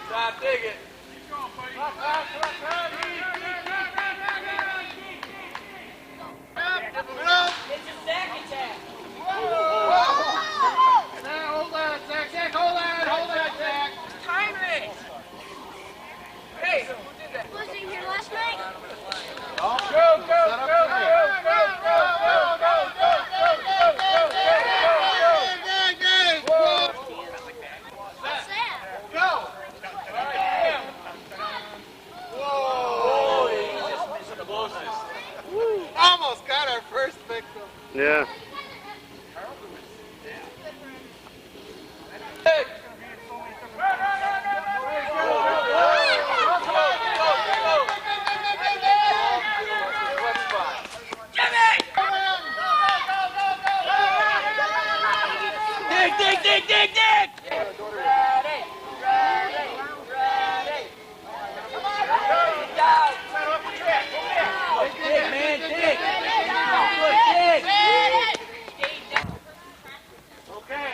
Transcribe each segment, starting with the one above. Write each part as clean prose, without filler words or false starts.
Stop digging. Keep going, buddy. It's a sack attack. Now hold on, Zach. Zach, hold on, Zach. Time it. Hey, who did that? Was he here last night? Go, go, go, go, go, go, go, go, go, go, What's that? go. Whoa. He just missed the closest. Almost got our first victim. Yeah. Hey. Dig, dig, dig, dig! Ready, ready, ready. Come on, down. Set up the track. Dig, man, dig! Good, dig! Okay.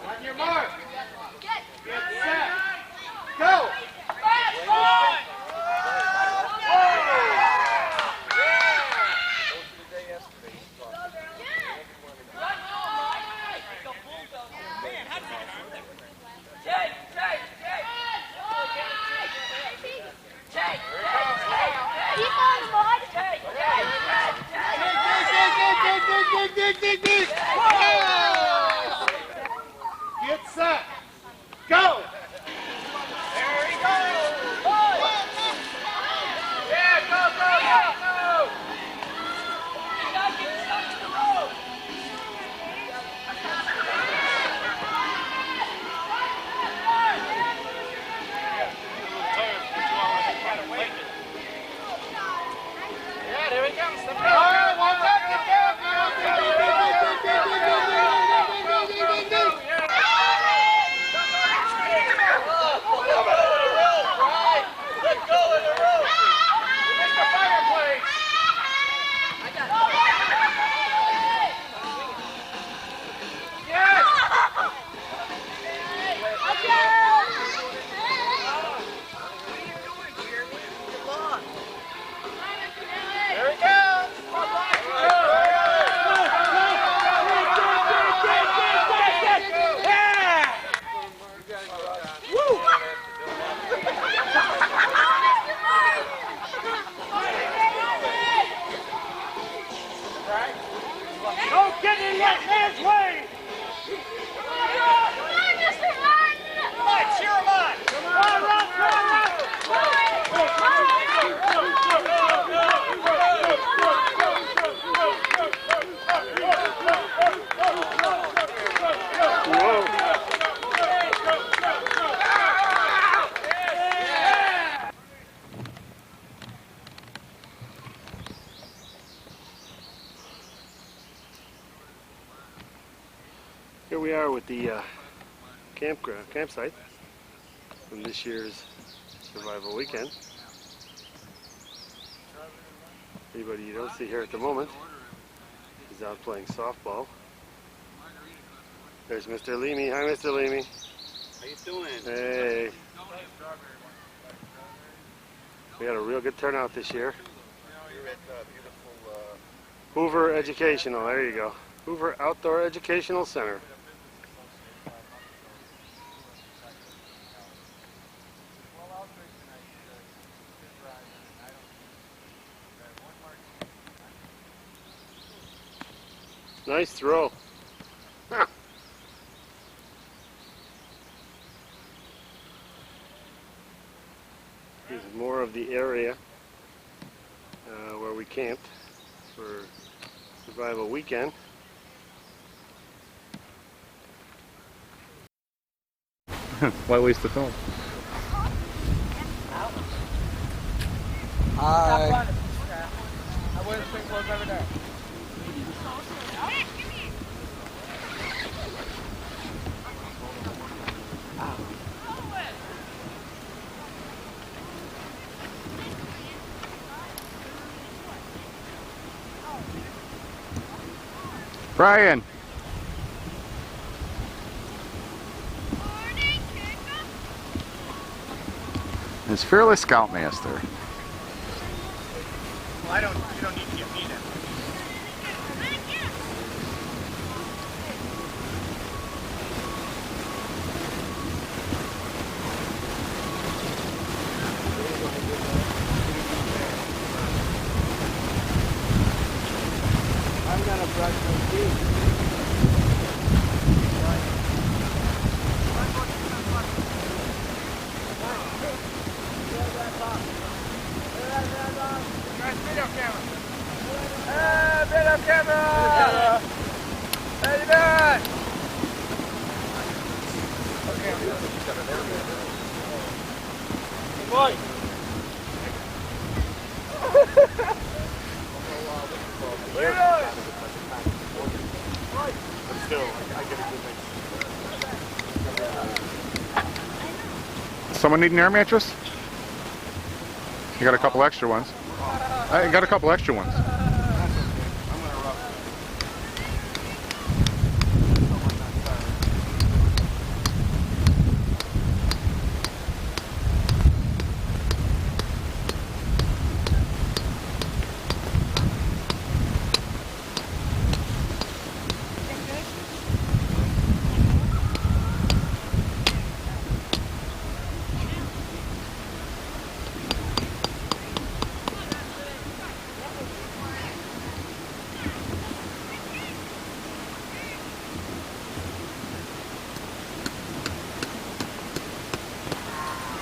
On your mark. Get set. Go. Get set. Go. There he goes. Yeah, go, go, go, go. You gotta get stuck in the road! Yeah, there he comes. All right, watch out. Get down now. Let go of the rope. You missed the fireplace. Yes. There he goes. Don't get in that man's way! Come on, cheer him on! Come on, Here we are with the campsite from this year's Survival Weekend. Anybody you don't see here at the moment is out playing softball. There's Mr. Leamy. Hi, Mr. Leamy. How you doing? Hey. We had a real good turnout this year. You're at beautiful Hoover Educational. There you go. Hoover Outdoor Educational Center. Nice throw. Huh. Here's more of the area where we camped for Survival Weekend. Why waste the film? Hi. I wouldn't think close over there. Brian! is Fearless Scoutmaster. Well, you don't need to give me that. I'm gonna brush my teeth. Video camera. Hey, video camera. How you doing? Okay. Boy. What are you doing? But still, I get a good mix. Someone need an air mattress? You got a couple extra ones. I got a couple extra ones.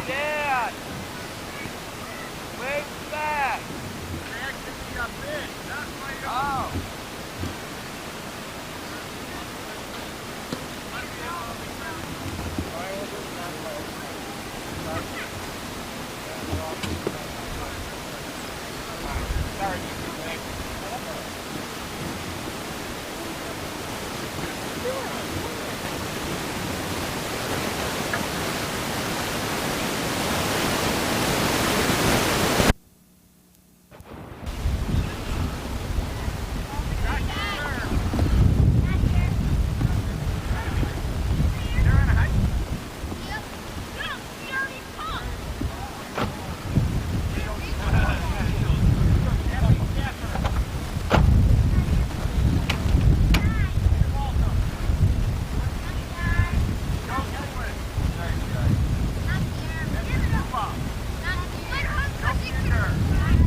Dad! Wave back! Oh!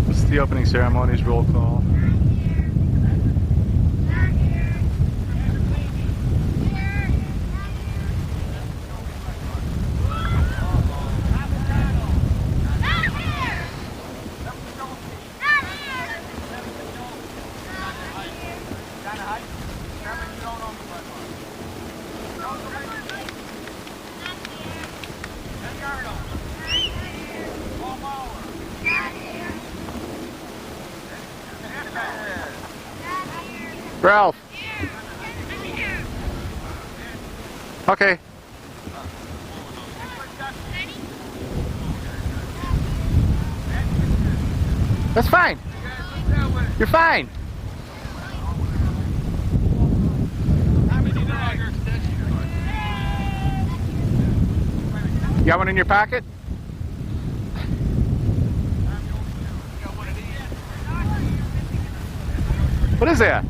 This is the opening ceremonies roll call. Ralph. Okay. That's fine. You're fine. You got one in your pocket? What is that?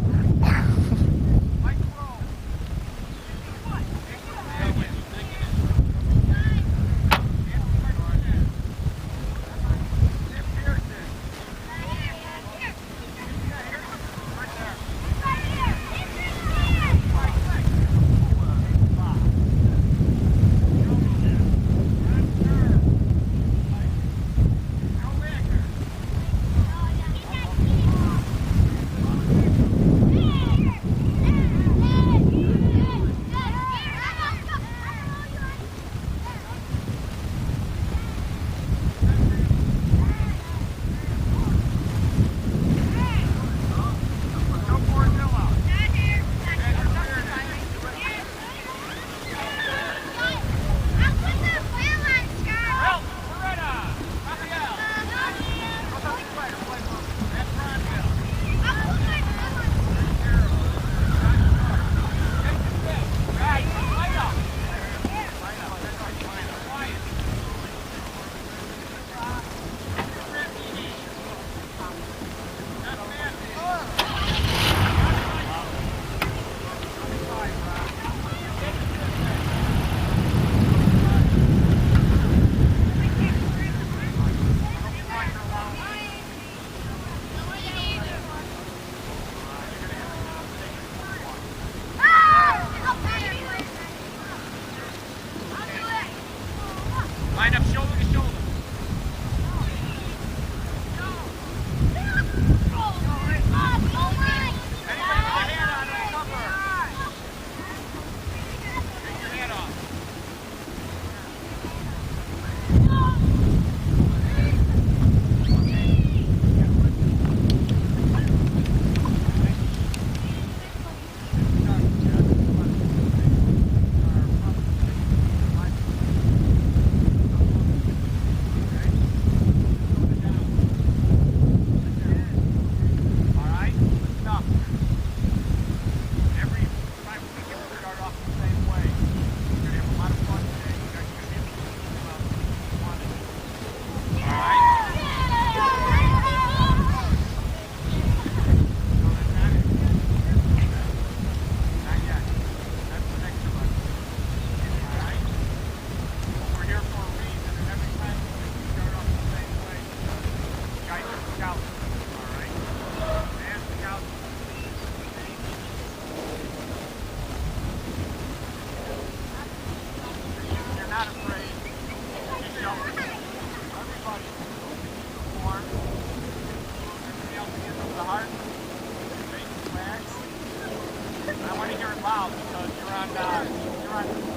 loud because you're on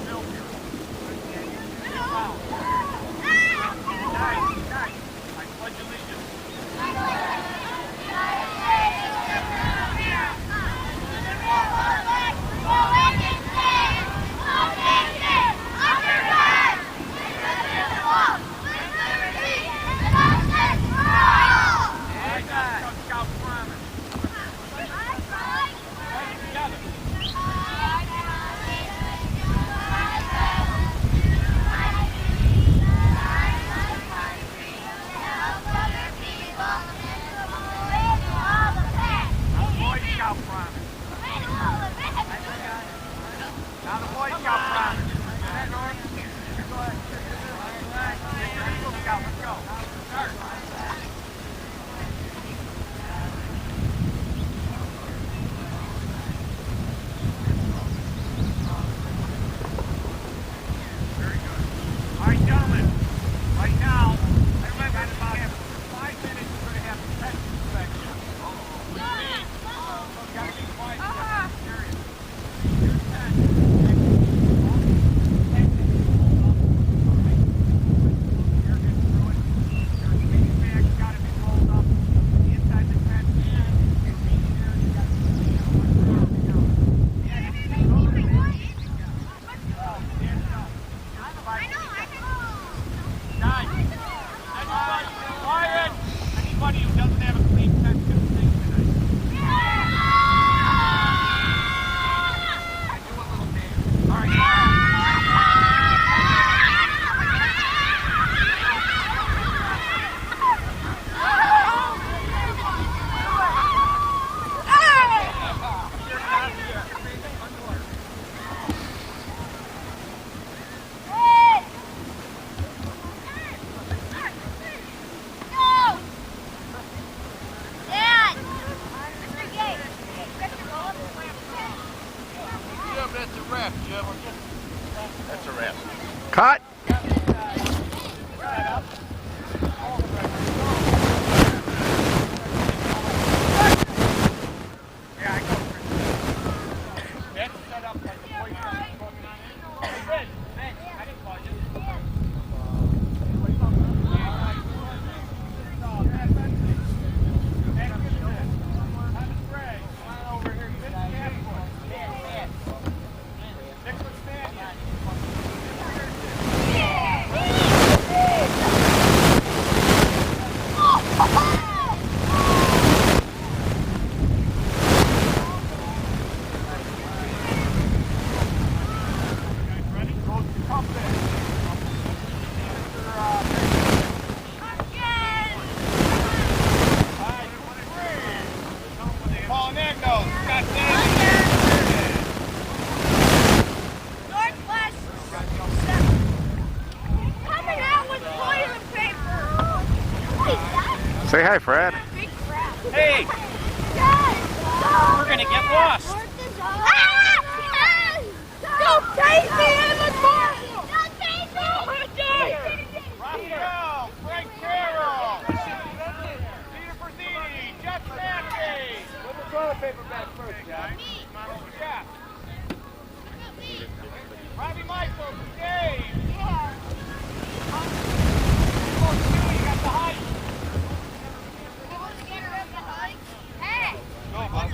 film here. Loud. Nice. I pledge allegiance. Scout promise. Together. Boy Scout promise. Now the Boy Scout promise. Eagle Scout, let's go. Start. Very good. All right, gentlemen. Right now, I remember in about 5 minutes we're going to have the test inspection. You got to be quiet. Serious. Here's 10. You're getting through it. Your speed bag's got to be rolled up. Inside the tent. Your feet there, you got to be quiet! Anybody who doesn't have a clean tent can sing tonight. I do a little dance. All right. That's a wrap, Jim. That's a wrap. Cut. Yeah, I go. That's set up like the boy Scout is working on it. Hey, Ben, I didn't call you. Say hi, Fred. Hey! We're gonna get lost! Go crazy in the car! Raphael, Frank Carroll, Peter Brzini, Jeff Mackey. Put the toilet paper back first, guys. Yeah. Robbie Michaels, Dave. Yeah. You got the height. Hey! Go, bud.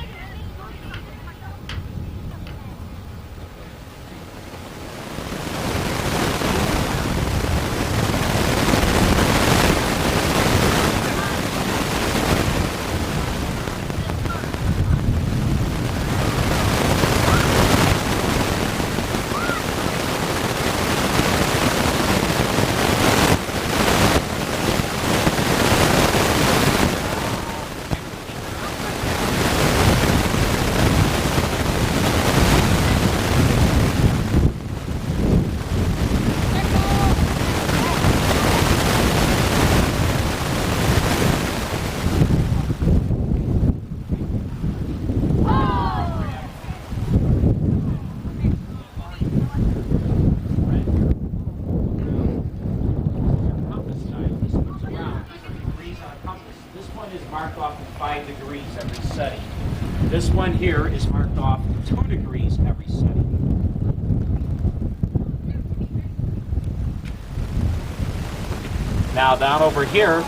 marked off at 5 degrees every setting. This one here is marked off 2 degrees every setting. Now down over here,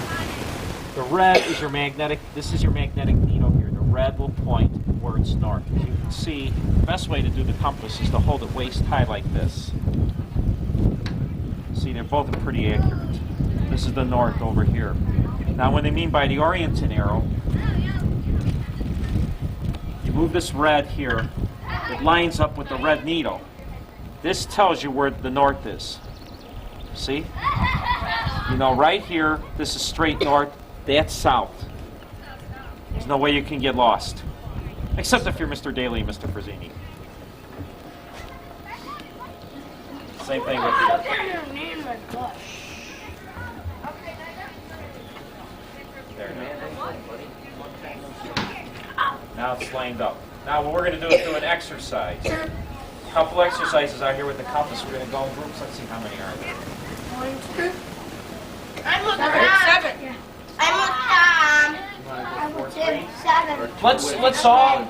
the red is your magnetic, this is your magnetic needle here. The red will point towards north. As you can see, the best way to do the compass is to hold it waist high like this. See, they're both pretty accurate. This is the north over here. Now when they mean by the orienting arrow, you move this red here, it lines up with the red needle. This tells you where the north is. See? You know, right here, this is straight north, that's south. There's no way you can get lost. Except if you're Mr. Daly and Mr. Frazzini. Same thing with you. There, now it's lined up. Now what we're going to do is do an exercise. A couple exercises out here with the compass. We're going to go in groups. Let's see how many are there. 1, 2. I looked down. 7. I looked down. 7. Let's all.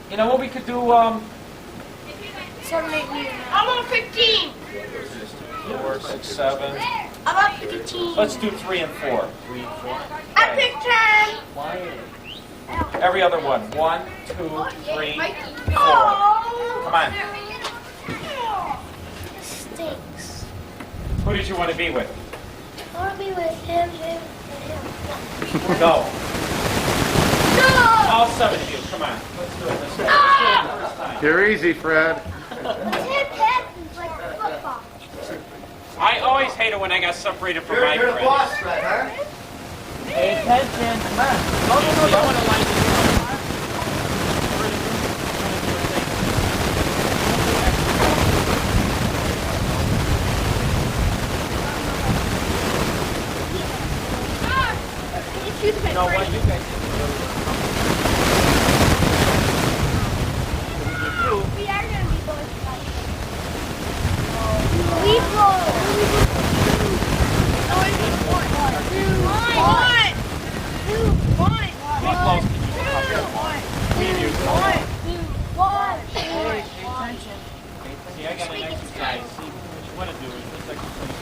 You know what we could do? 7, 8, 9. I'm on 15. 4, 6, 7. I'm on 15. Let's do 3 and 4. 3 and 4. I picked 10. Every other one. 1, 2, 3, 4. Come on. Stinks. Who did you want to be with? I want to be with him, and him. Go. No! All 7 of you. Come on. Let's do it this way. Let's do it the first time. You're easy, Fred. His head is like football. I always hate it when I got separated from my friends. Fred, huh? Pay attention. Come on. No. I want to line this up. You know what? You guys can do it. We are going to be going to fight. We go. 1. See, I got an exercise. See, what you want to do is this exercise.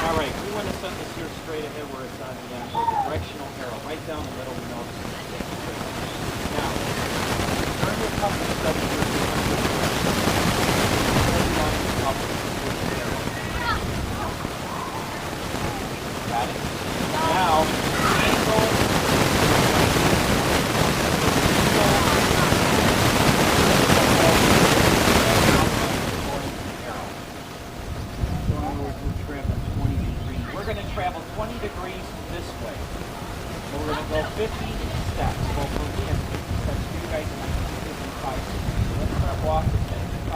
All right, we want to set this here straight ahead where it's on the end, with a directional arrow. Right down the middle, we know it's going to stay straight. Now, turn your compass study here. Got it? Now, angle. We're going to travel 20 degrees this way. So we're going to go 50 steps. Well, for me, it's steps for you guys, it might be 55. So let's start walking 55.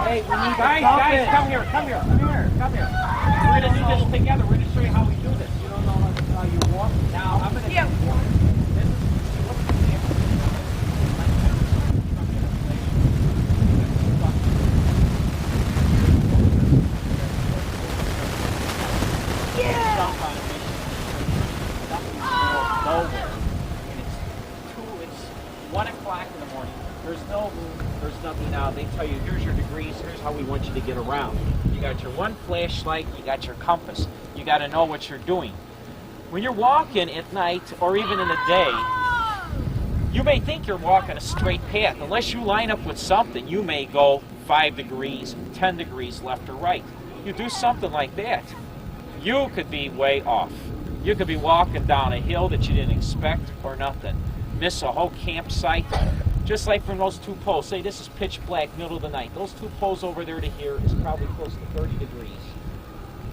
Hey, we need guys, come here. We're going to do this together. We're going to show you how we do this. You don't know how you walk. Now, I'm going to do one. This is, look at the camera. Nowhere. And it's 1 o'clock in the morning. There's no moon, there's nothing now. They tell you, here's your degrees, here's how we want you to get around. You got your one flashlight, you got your compass. You got to know what you're doing. When you're walking at night or even in the day, you may think you're walking a straight path. Unless you line up with something, you may go 5 degrees, 10 degrees left or right. You do something like that, you could be way off. You could be walking down a hill that you didn't expect or nothing. Miss a whole campsite. Just like from those 2 poles. Say this is pitch black, middle of the night. Those 2 poles over there to here is probably close to 30 degrees.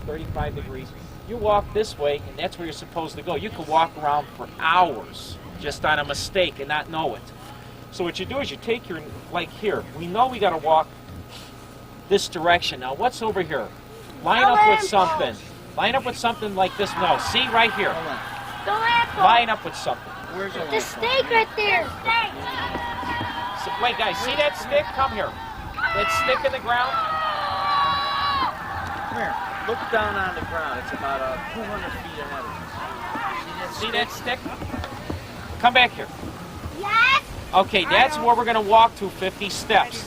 35 degrees. You walk this way, and that's where you're supposed to go. You could walk around for hours just on a mistake and not know it. So what you do is you take your, like here, we know we got to walk this direction. Now what's over here? Line up with something. Line up with something like this. No, see right here. The lamp. Line up with something. Where's the stake right there? So, wait, guys, see that stick? Come here. That stick in the ground? Come here. Look down on the ground. It's about 200 feet ahead of us. See this? See that stick? Come back here. Yes. Okay, that's where we're going to walk to 50 steps.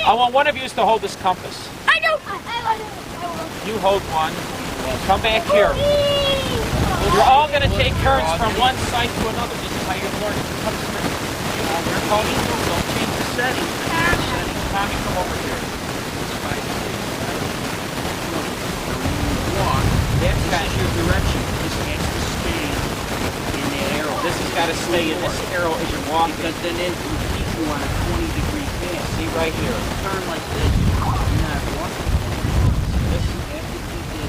I want one of you to hold this compass. I know. You hold one. Come back here. You're all going to take turns from one side to another. This is how you're learning to come straight. You're Tony. Don't change the setting. Tommy, come over here. Walk. That's got This is your direction. This has to stay in that arrow. This has got to stay in this arrow as you're walking. Because then it will keep you on a 20-degree path. See right here. Turn like this. You're not walking. This,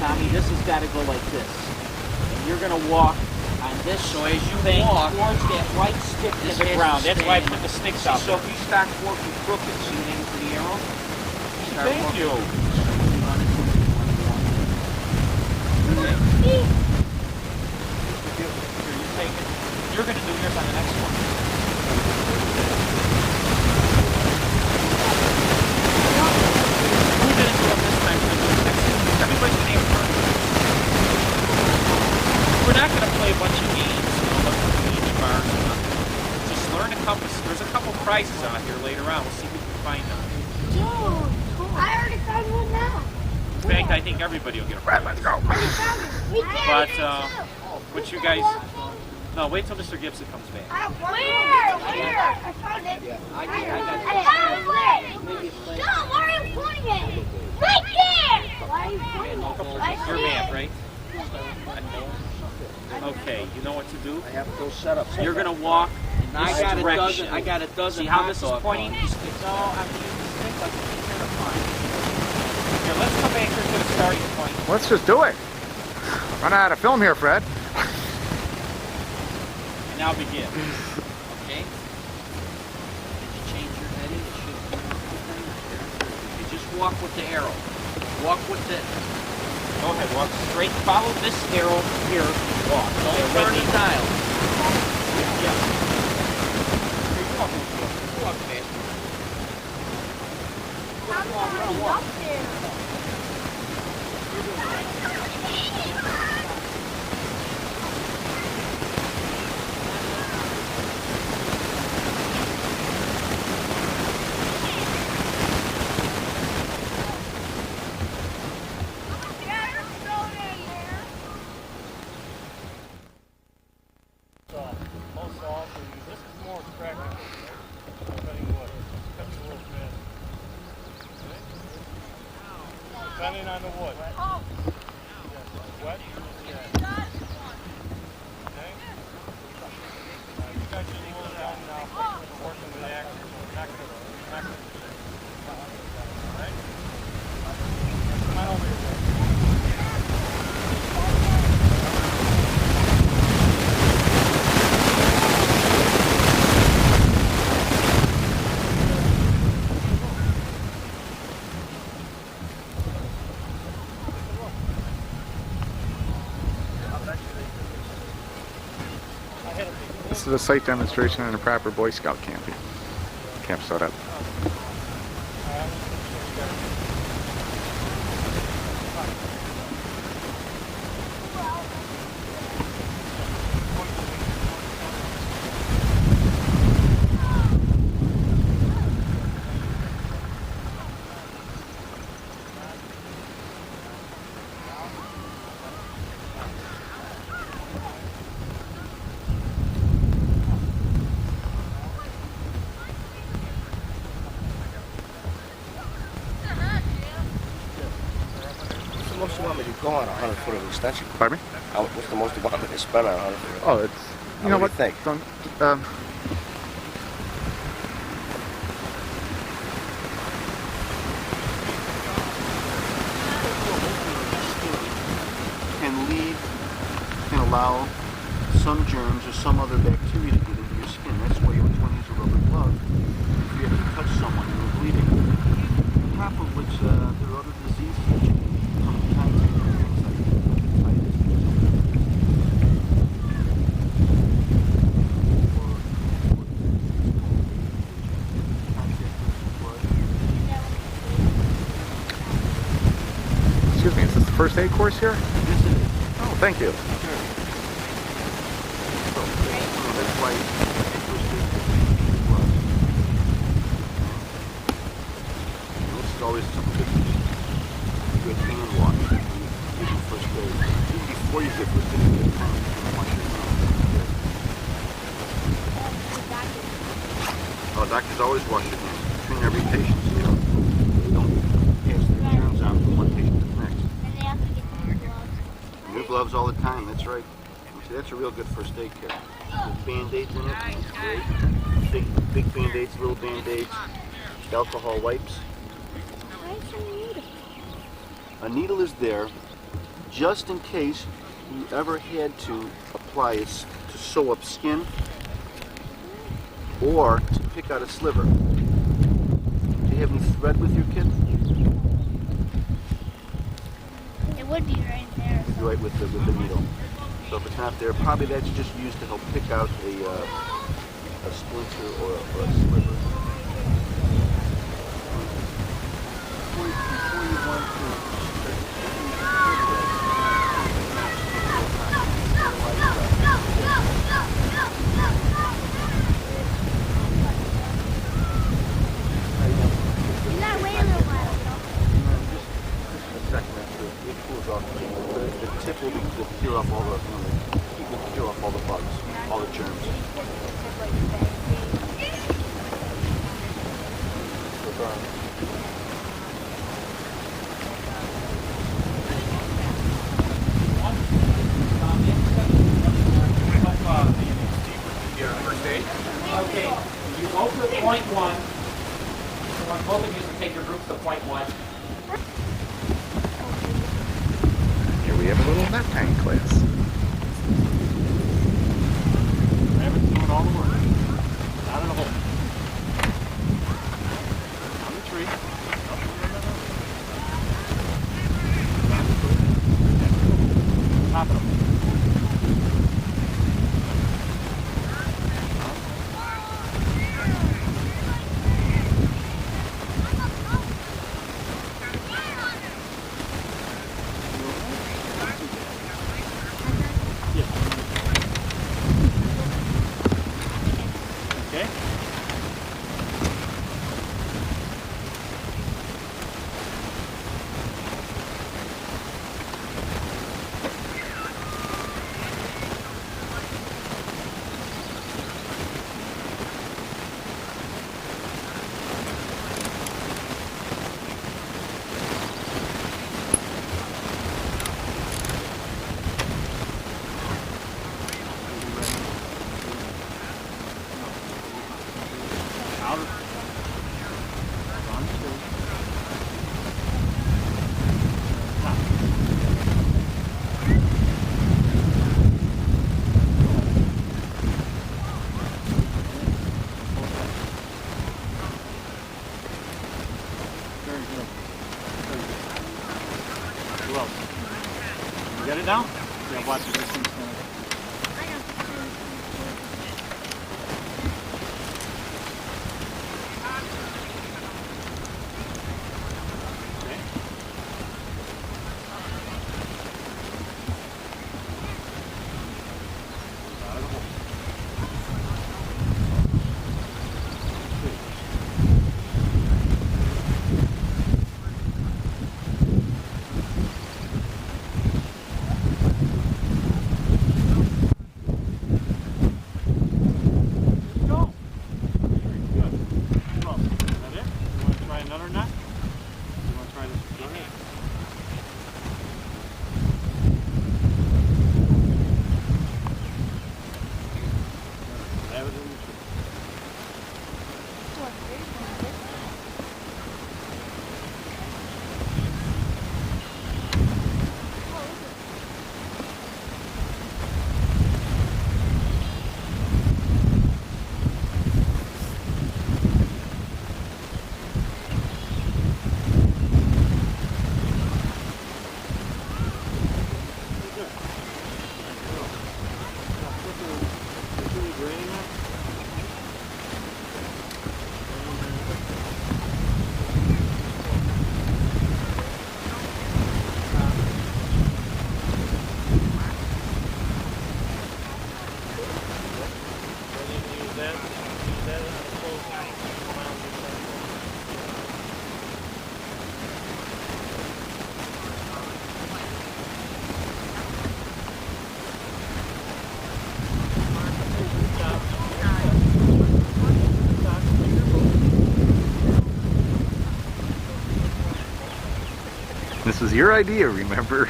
Tommy, this has got to go like this. And you're going to walk on this So as you thing walk, towards that right stick to this the has ground. to That's stay why I in put the there. sticks out So there. if you start walking crooked, see what happens to the arrow? Start Thank walking you. Me. Here, you take it. You're going to do yours on the next one. Who didn't do it this time? We're going to do it next time. Everybody's going to have turns. We're not going to play a bunch of games, look for beach bars or nothing. Just learn a compass. There's a couple prizes out here later on. We'll see if we can find them. Dude, I already found one now. In fact, I think everybody will get a prize. Let's go. We did. But, what you guys... No, wait till Mr. Gibson comes back. Where? I found it. I found it. Stop, why are you pointing at it? Right there! Why are you pointing at it? Your map, right? Okay, you know what to do? I have to go set up. You're going to walk And I this got direction. I got a dozen. See how hot this is dog pointing? buns. No, I'm using the stick like a teacher to find. Here, let's come back here to the starting point. Let's just do it. Run out of film here, Fred. And now begin. Okay. Did you change your heading? It should be. You just walk with the arrow. Walk with the. Go ahead, walk straight. Follow this arrow here. Walk. Don't turn the dial. Yeah. Here, you walk over here. You walk faster. I'm already up there. This is more practical. I'll tell you what, it's cutting a little fast. Okay? Depending on the wood. Yes, wet? Yes. Okay? You guys should roll it down now. We're working with the axe. We're not gonna Alright? Come on over here, guys. This is a site demonstration in a proper Boy Scout camping. Camp setup. What's the most you want me to go on a 100-foot of extension? Pardon me? What's the most you want me to spend on a 100-foot? Oh, it's... You know What what? do you think? Don't, Can lead, can allow some germs or some other bacteria to get into your skin. That's why you always want to use a rubber glove if you have to touch someone and they're bleeding. On top of which, there are other diseases that you can come in contact with, things like hepatitis, excuse me, is this the first aid course here? This is Oh, Thank you. So, that's why first aid kit gloves. And this is always something good hand wash. When you give first aid. Even before you give first aid, you get time to wash your hands. Oh, doctors always wash your hands. Between every patient, so you don't pass the germs on from one patient to the next. And they have to get new gloves. New gloves all the time, that's right. See, that's a real good first aid kit. With Band-Aids in it, it's great. Big Band-Aids, little Band-Aids, alcohol wipes. Why is there a needle? A needle is there just in case you ever had to apply it to sew up skin or to pick out a sliver. Do you have any thread with your kit? It would be right there. It'd be right with the needle. So if it's not there, probably that's just used to help pick out a splinter or a sliver. Before you want to You gotta wait a little while. just a second after it cools off, the tip will cure off all the heat will cure off all the bugs, all the germs. Okay, you go to point one. I want both of you to take your groups to point one. Here we have a little nap tank class. Rabbit's doing all the work. Not in a hole. On the tree. Top of them. This was your idea, remember?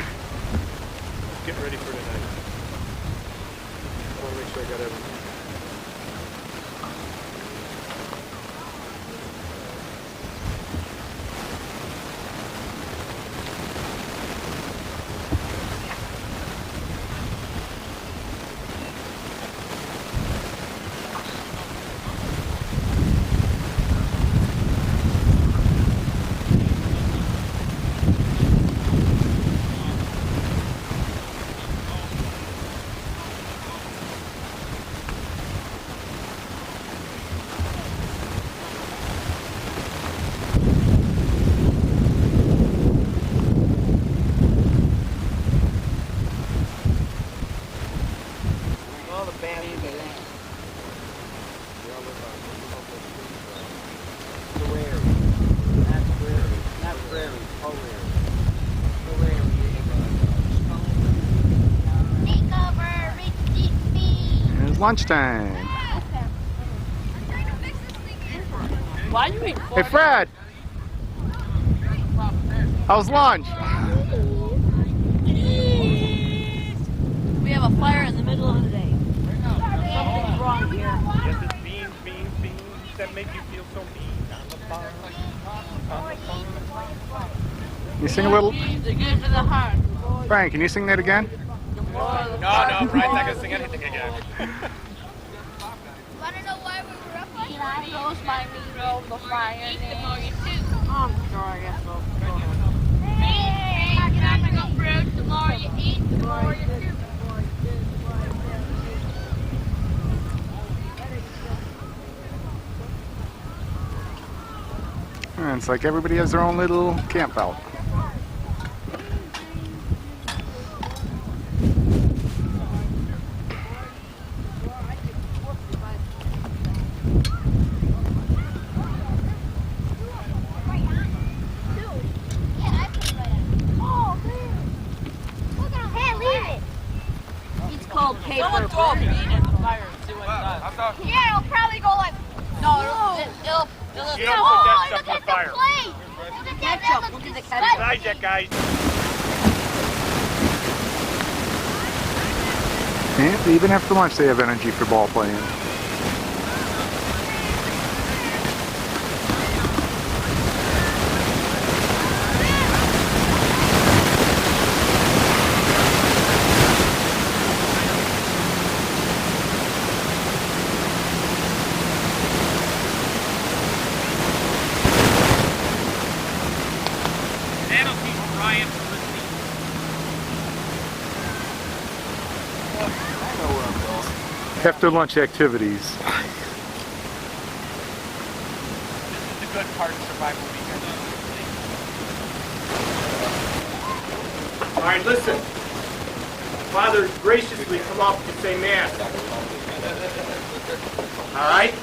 Get ready for tonight. I want to make sure I got everything. All the band is Take over, Richie B. It's lunchtime. Why do you eat Hey, Fred. How's lunch? We have a fire in the middle of the day. Something's wrong here. Yes, it's beans that make you feel so mean. On the farm. On the farm. You sing a little? Beans are good for the heart. Frank, can you sing that again? No, Brian's not going to sing anything again. Want to know why we were up late? Can I roast my meat over the fire? I'm sure I guess so. Hey, you're not going to go fruit. The more you eat, the more you do. And it's like everybody has their own little camp out. Hey, leave it. It's called paper. Someone throw a bean in the fire and see what it does. Yeah, it'll probably go like. No, it'll You don't put that stuff in the fire. ketchup. Look at the ketchup. Hijack, guys. And even after lunch, they have energy for ball playing. That'll keep Brian from listening. After lunch activities. This is the good part of survival weekend. All right, listen. Father, graciously come up and say Mass. All right?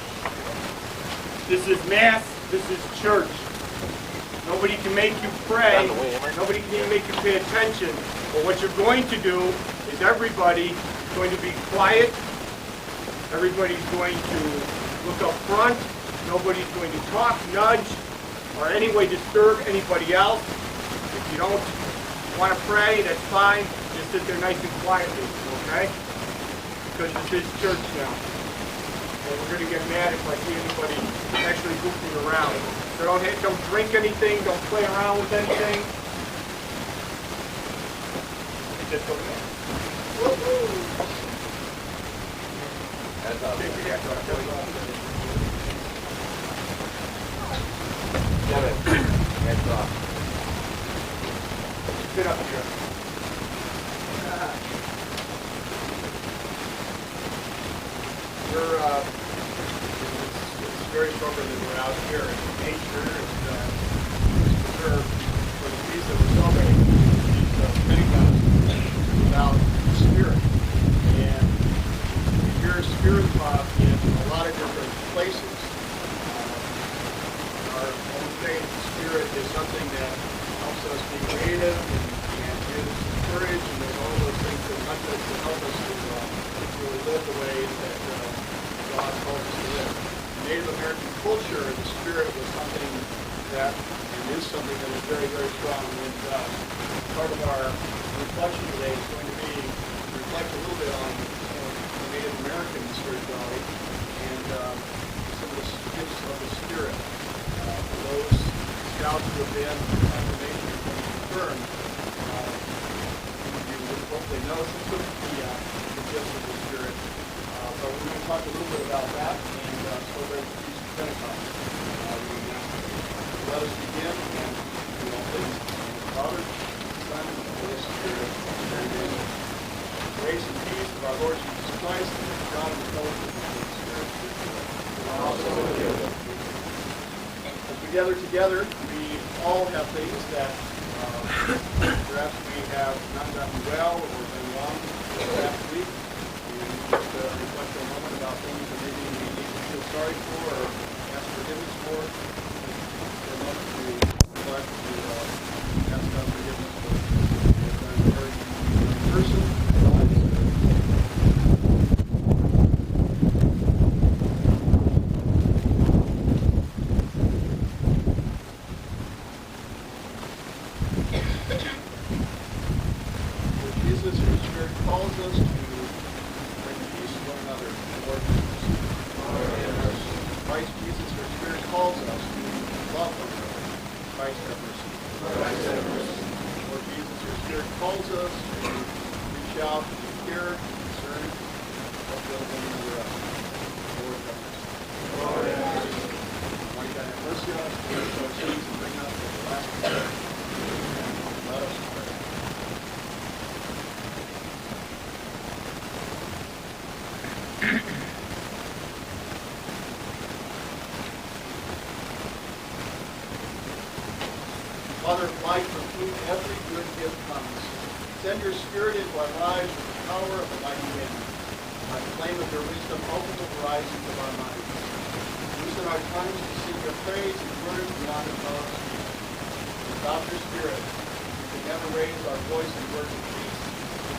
This is Mass. This is church. Nobody can make you pray. Nobody can make you pay attention. But what you're going to do is everybody is going to be quiet. Everybody's going to look up front. Nobody's going to talk, nudge, or any way disturb anybody else. If you don't want to pray, that's fine. Just sit there nice and quietly, okay? Because this is church now. And we're going to get mad if I see anybody actually goofing around. So don't drink anything, don't play around with anything. Just go there. That's all. Sit up here. It's very stronger than we're out here in nature. It's preserved for the reason we're so many about spirit. And you hear spirit pop in a lot of different places. Our own faith spirit is something that helps us be creative and gives courage, and there's all those things that help us to really live the way that God calls us to live. In Native American culture, the spirit was something that, and is something that is very, very strong in us. Part of our reflection today is going to be to reflect a little bit on the Native American spirituality and some of the gifts of the spirit. For those scouts who have been confirmation and confirmed, you would hopefully know some of the gifts of the spirit. But we're going to talk a little bit about that and celebrate the Feast of Pentecost. Let us begin, and we all please. Father, Son, and Holy Spirit. Amen. Grace and peace of our Lord Jesus Christ, and the God and the fellowship of the Holy Spirit. Also with you. As we gather together, we all have things that perhaps we have not done well or done wrong the last week. We just reflect for a moment about things that maybe we need to feel sorry for or ask forgiveness for. For a moment to reflect to ask God forgiveness for what we have done to hurt another person. Jesus, your Spirit calls us to bring peace to one another. Lord Jesus. Christ Jesus, your Spirit calls us to love one another. Christ have mercy. Lord Jesus, your Spirit calls us to reach out to care, concern, help build one another up. Lord have mercy. Mighty God, have mercy on us, forgive our sins, and bring us to the last day. Let us pray. Father of light, from whom every good gift comes, send your Spirit into our lives with the power of the mighty wind. By the flame of your wisdom, open the horizons of our minds. Loosen our tongues to sing your praise and words beyond and above speech. Without your Spirit, we can never raise our voice in words of peace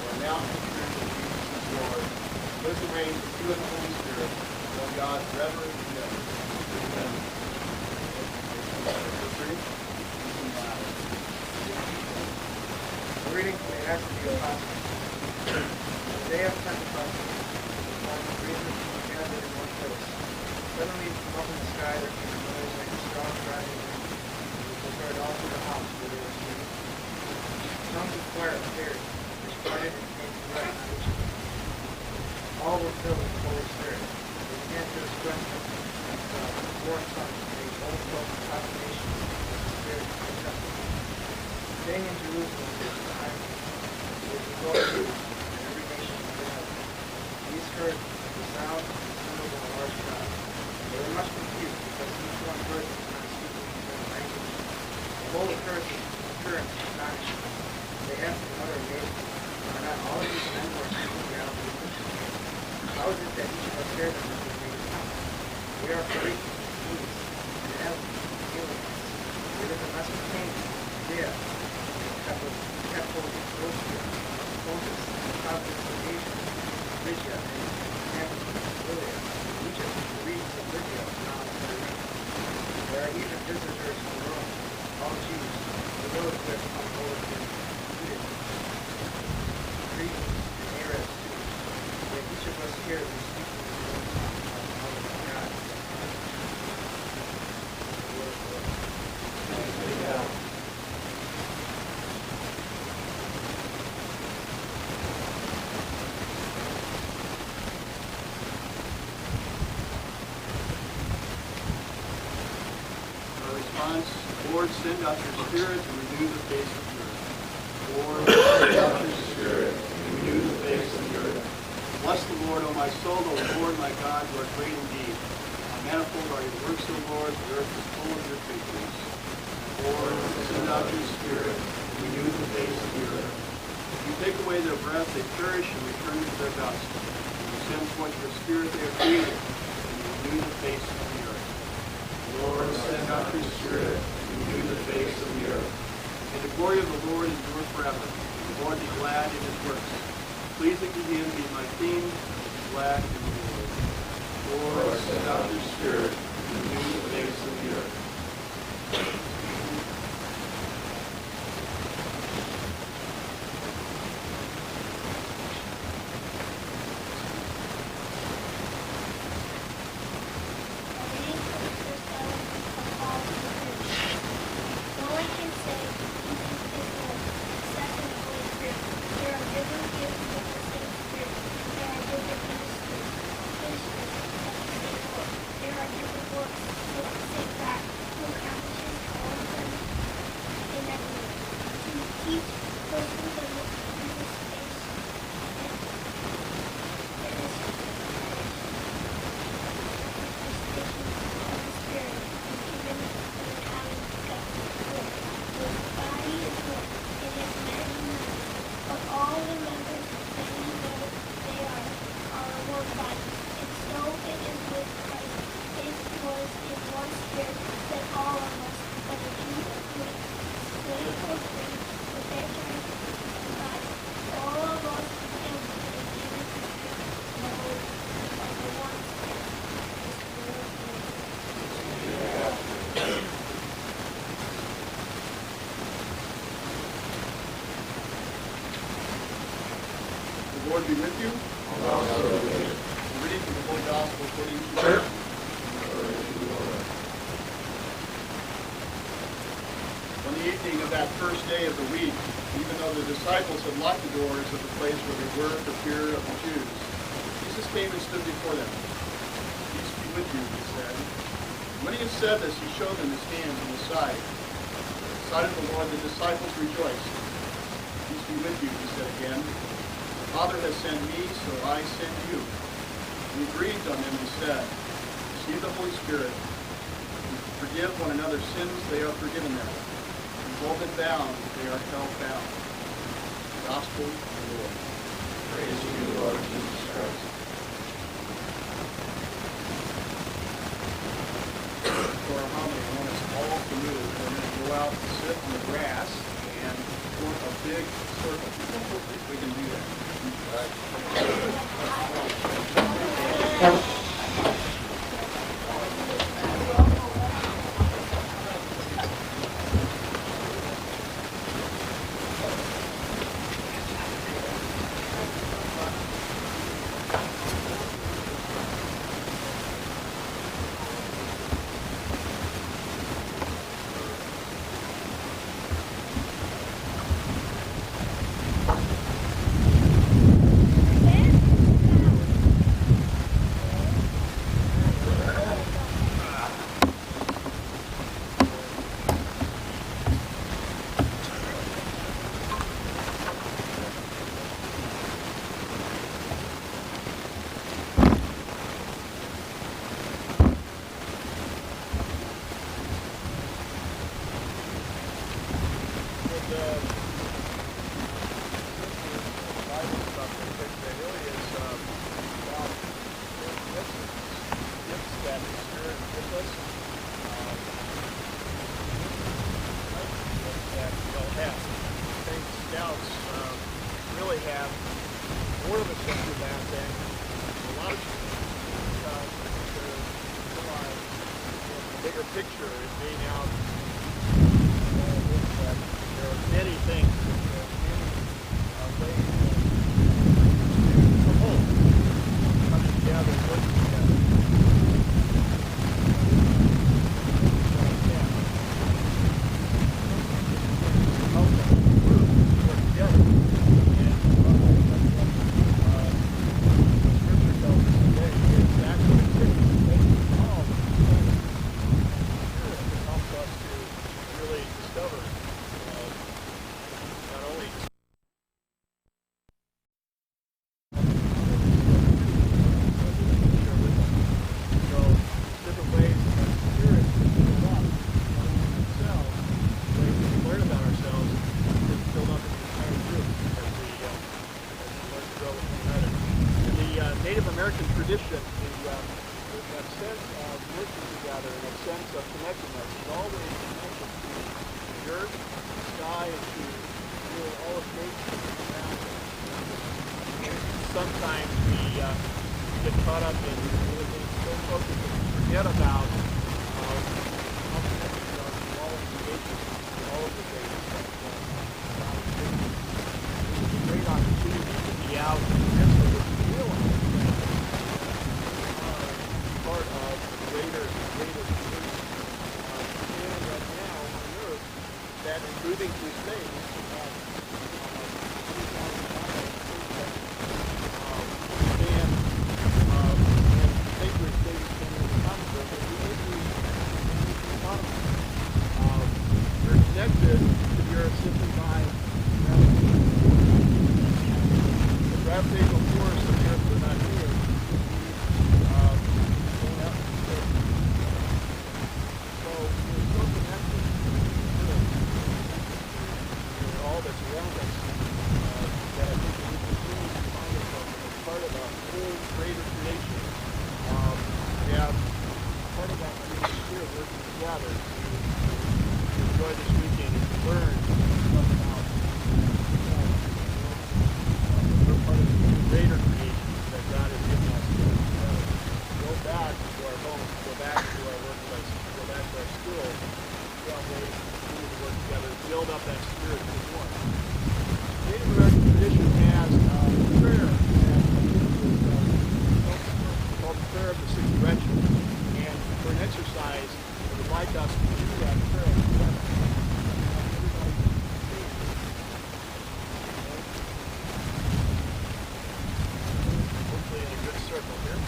or announce the truth that Jesus is Lord. Live and reign with you and the Holy Spirit, one God, forever and ever. Amen. A reading from the Acts of the Apostles. The day of Pentecost, when the believers were gathered in one place. Suddenly from up in the sky there came a noise like a strong driving wind, which heard all through the house where they were sitting. Tongues of fire appeared, which parted and came to rest on each of them. All were filled with the Holy Spirit. They began to express themselves in foreign tongues, and they both spoke in combinations of the Spirit and justice. Staying in Jerusalem, there was time with the multitude and every nation under heaven. These heard the sound and assembled in a large crowd. They were much confused because each one heard the man speaking in his own language. The whole occurrence astonished them. They asked one another amazed, "Are not all of these men who are speaking Galilee? How is it that each of us hears them in his native tongue? We are Greeks, Jews, and aliens. We live in Mesopotamia, Judea, Cappadocia, Pontus, the province of Asia, Phrygia, and Pamphylia, Egypt, the regions of Libya, and now Cyrene. There are even visitors from Rome, all Jews, the those who have come over to Judaism, Greeks and Arabs too. Yet each of us here is speaking in his own tongue of the knowledge of God. The word of the Lord. Thanks be to God. Lord, send out your Spirit and renew the face of the earth. Lord, send out your Spirit and renew the face of the earth. Bless the Lord, O my soul, O Lord, my God, you are great indeed. How manifold are your works, O Lord, the earth is full of your faithfulness. Lord, send out your Spirit and renew the face of the earth. If you take away their breath, they perish and return to their dust. If you send forth your Spirit, they are created, and you renew the face of the earth. Lord, send out your Spirit and renew the face of the earth. May the glory of the Lord endure forever. The Lord be glad in his works. Pleasing to him be my theme. black and wood. Lord, send out your spirit to renew the face of the earth. The Lord be with you. Reading from the Holy Gospel according to Luke. On the evening of that first day of the week, even though the disciples had locked the doors of the place where they were for fear of the Jews, Jesus came and stood before them. Peace be with you, he said. When he had said this, he showed them his hands and his side. At the sight of the Lord, the disciples rejoiced. Peace be with you, he said again. The Father has sent me, so I send you. And he breathed on them and said, receive the Holy Spirit. Forgive one another's sins, they are forgiven them. If all been bound, they are held bound. The Gospel of the Lord. Praise to you, Lord Jesus Christ. For our homily, I want us all to move. We're going to go out and sit on the grass and form a big circle. We can do that. Really have more of a sense of that than a lot of people realize the bigger picture is being out. There are many things, many ways to hold, coming together, working together. Native American tradition, that sense of working together and that sense of connectedness is always connected to the earth, the sky, and to really all of nature around us. Sometimes we get caught up in really being so focused that you forget about how connected you are to all of the ages, to all of the things that God has given you. It's a great opportunity to be out in the midst of it, to realize that you are part of the greater creation standing right now on earth that is moving through space. You're connected to the earth simply by the gravitational force of the earth we're not here. Going out in space. So we're so connected to the earth, and all that's around us, that I think we need to continue to find ourselves as part of a whole greater creation. We have part of that creation here working together to enjoy this weekend and to learn stuff about we're part of the greater creation that God has given us to go back to our homes, to go back to our workplaces, to go back to our schools, to have ways to continue to work together, build up that spirit of one. Native American tradition has a prayer called the Prayer of the Six Directions. And for an exercise, I would like us to do that prayer together. Hopefully in a good circle here.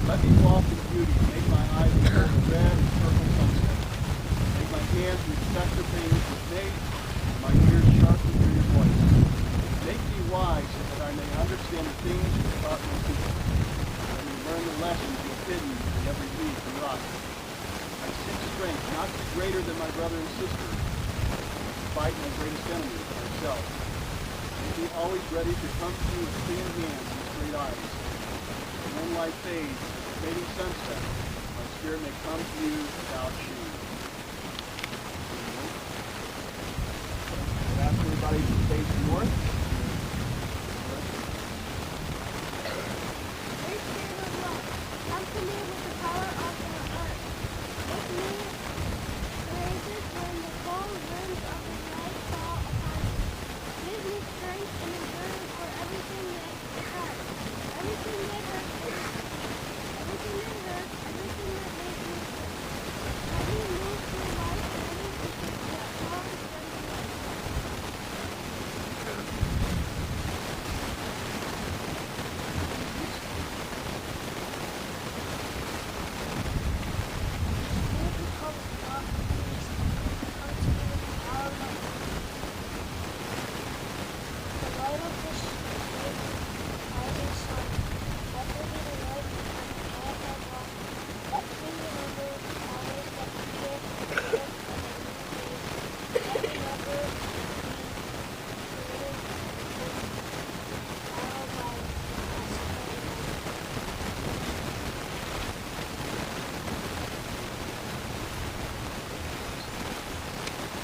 Let me walk in beauty, make my eyes behold the red and purple sunset. Make my hands respect the things you've made, and my ears sharp to hear your voice. Make me wise so that I may understand the things you taught my people. Let me learn the lessons you have hidden in every leaf and rock. I seek strength not to be greater than my brother and sister, but to fight my greatest enemy, myself. Make me always ready to come to you with clean hands and straight eyes. When light fades, fading sunset, my spirit may come to you without shame. I'd ask everybody to face north. Great Spirit of love, come to me with the power of your heart. Make me courageous when the cold winds of the night fall upon me. Give me strength and endurance for everything that hurts. Everything that hurts me. Everything that hurts, everything that makes me sick. Let me move through life ready to take that long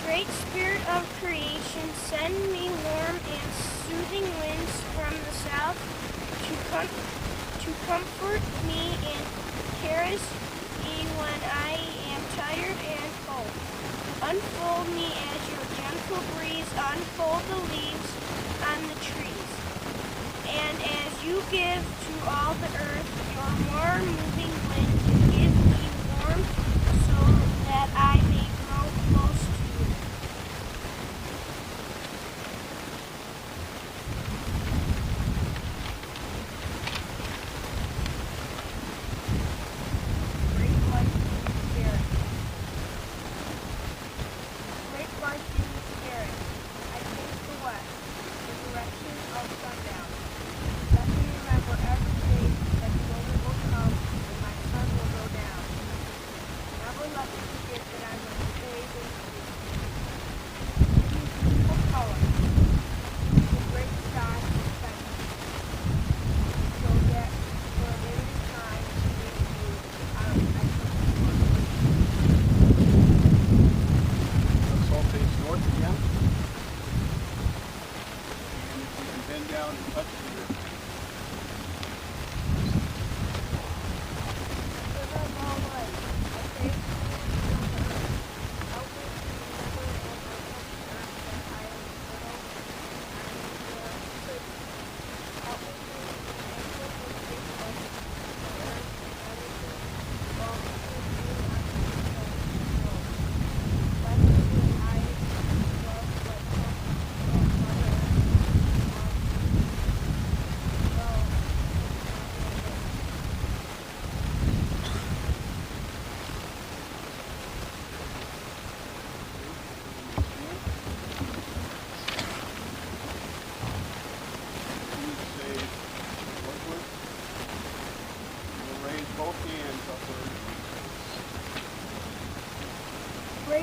Great Spirit of creation, send me warm and soothing winds from the south to comfort me and caress me when I am tired and cold. Unfold me as your gentle breeze unfold the leaves on the trees. And as you give to all the earth your warm moving wind to give me warmth so that I may grow close to you. Great light spirit.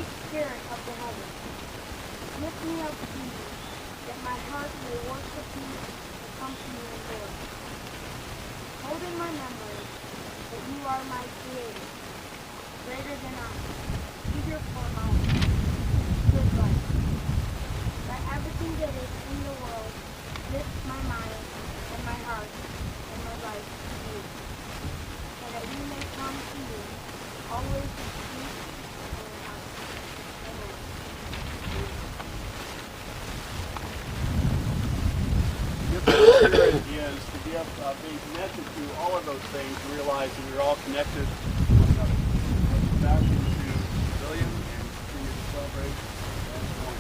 Great Spirit of the heavens, lift me up to you, that my heart may worship you and come to you in glory. Hold in my memory that you are my Creator, greater than I, eager for my good life. Let everything that is in the world lift my mind and my heart and my life to you, so that we may come to you always in peace and in heart. Amen. Gift of the Spirit is to give being connected to all of those things, realize that we're all connected to one another. Let's back into pavilion and continue to celebrate as one.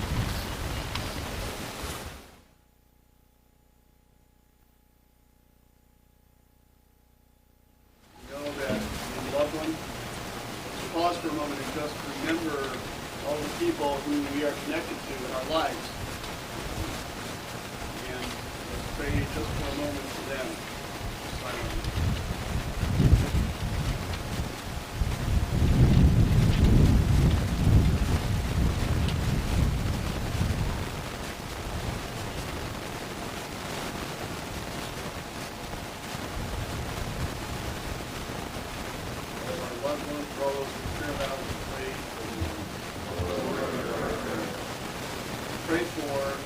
Know that in loved one, let's pause for a moment and just remember all the people who we are connected to in our lives. And let's pray just for a moment for them. Silently. Loved ones, for all those who care about, we pray for them. Pray for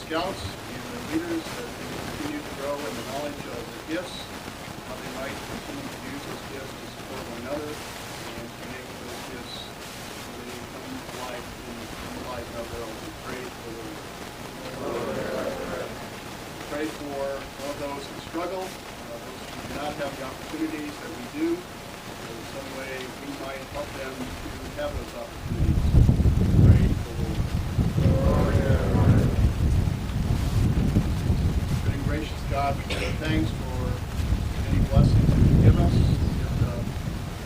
scouts and the leaders that they continue to grow in the knowledge of their gifts, how they might continue to use those gifts to support one another and to make those gifts really come to life in the life of their own. We pray for them. Pray for all those who struggle, those who do not have the opportunities that we do. In some way we might help them to have those opportunities. Pray for the Lord. Good and gracious God, we give you thanks for many blessings that you give us, gift of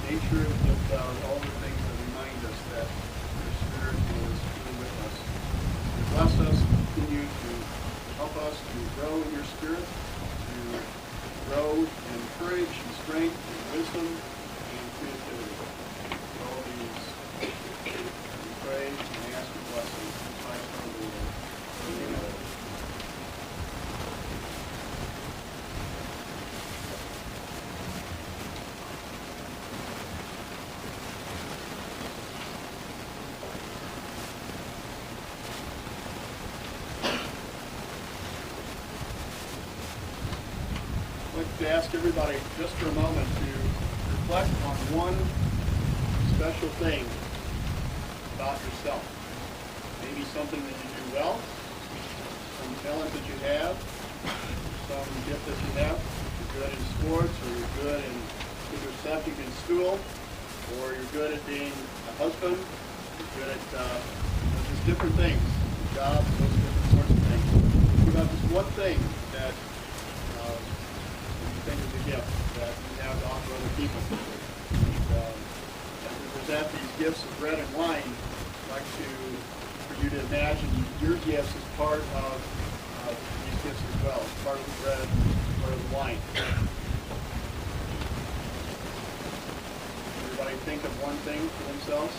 nature, gift of all the things that remind us that your Spirit is really with us. You bless us, continue to help us to grow in your Spirit, to grow in courage and strength and wisdom and creativity. For all these, we pray and ask your blessing in Christ our Lord. Amen. I'd like to ask everybody just for a moment to reflect on one special thing about yourself. Maybe something that you do well, some talent that you have, some gift that you have. You're good in sports, or you're good in either subject in school, or you're good at being a husband, you're good at just different things, jobs, those different sorts of things. Think about just one thing that you think is a gift that you have to offer other people. And, as we present these gifts of bread and wine, I'd like for you to imagine your gifts as part of these gifts as well, as part of the bread, part of the wine. Everybody think of one thing for themselves.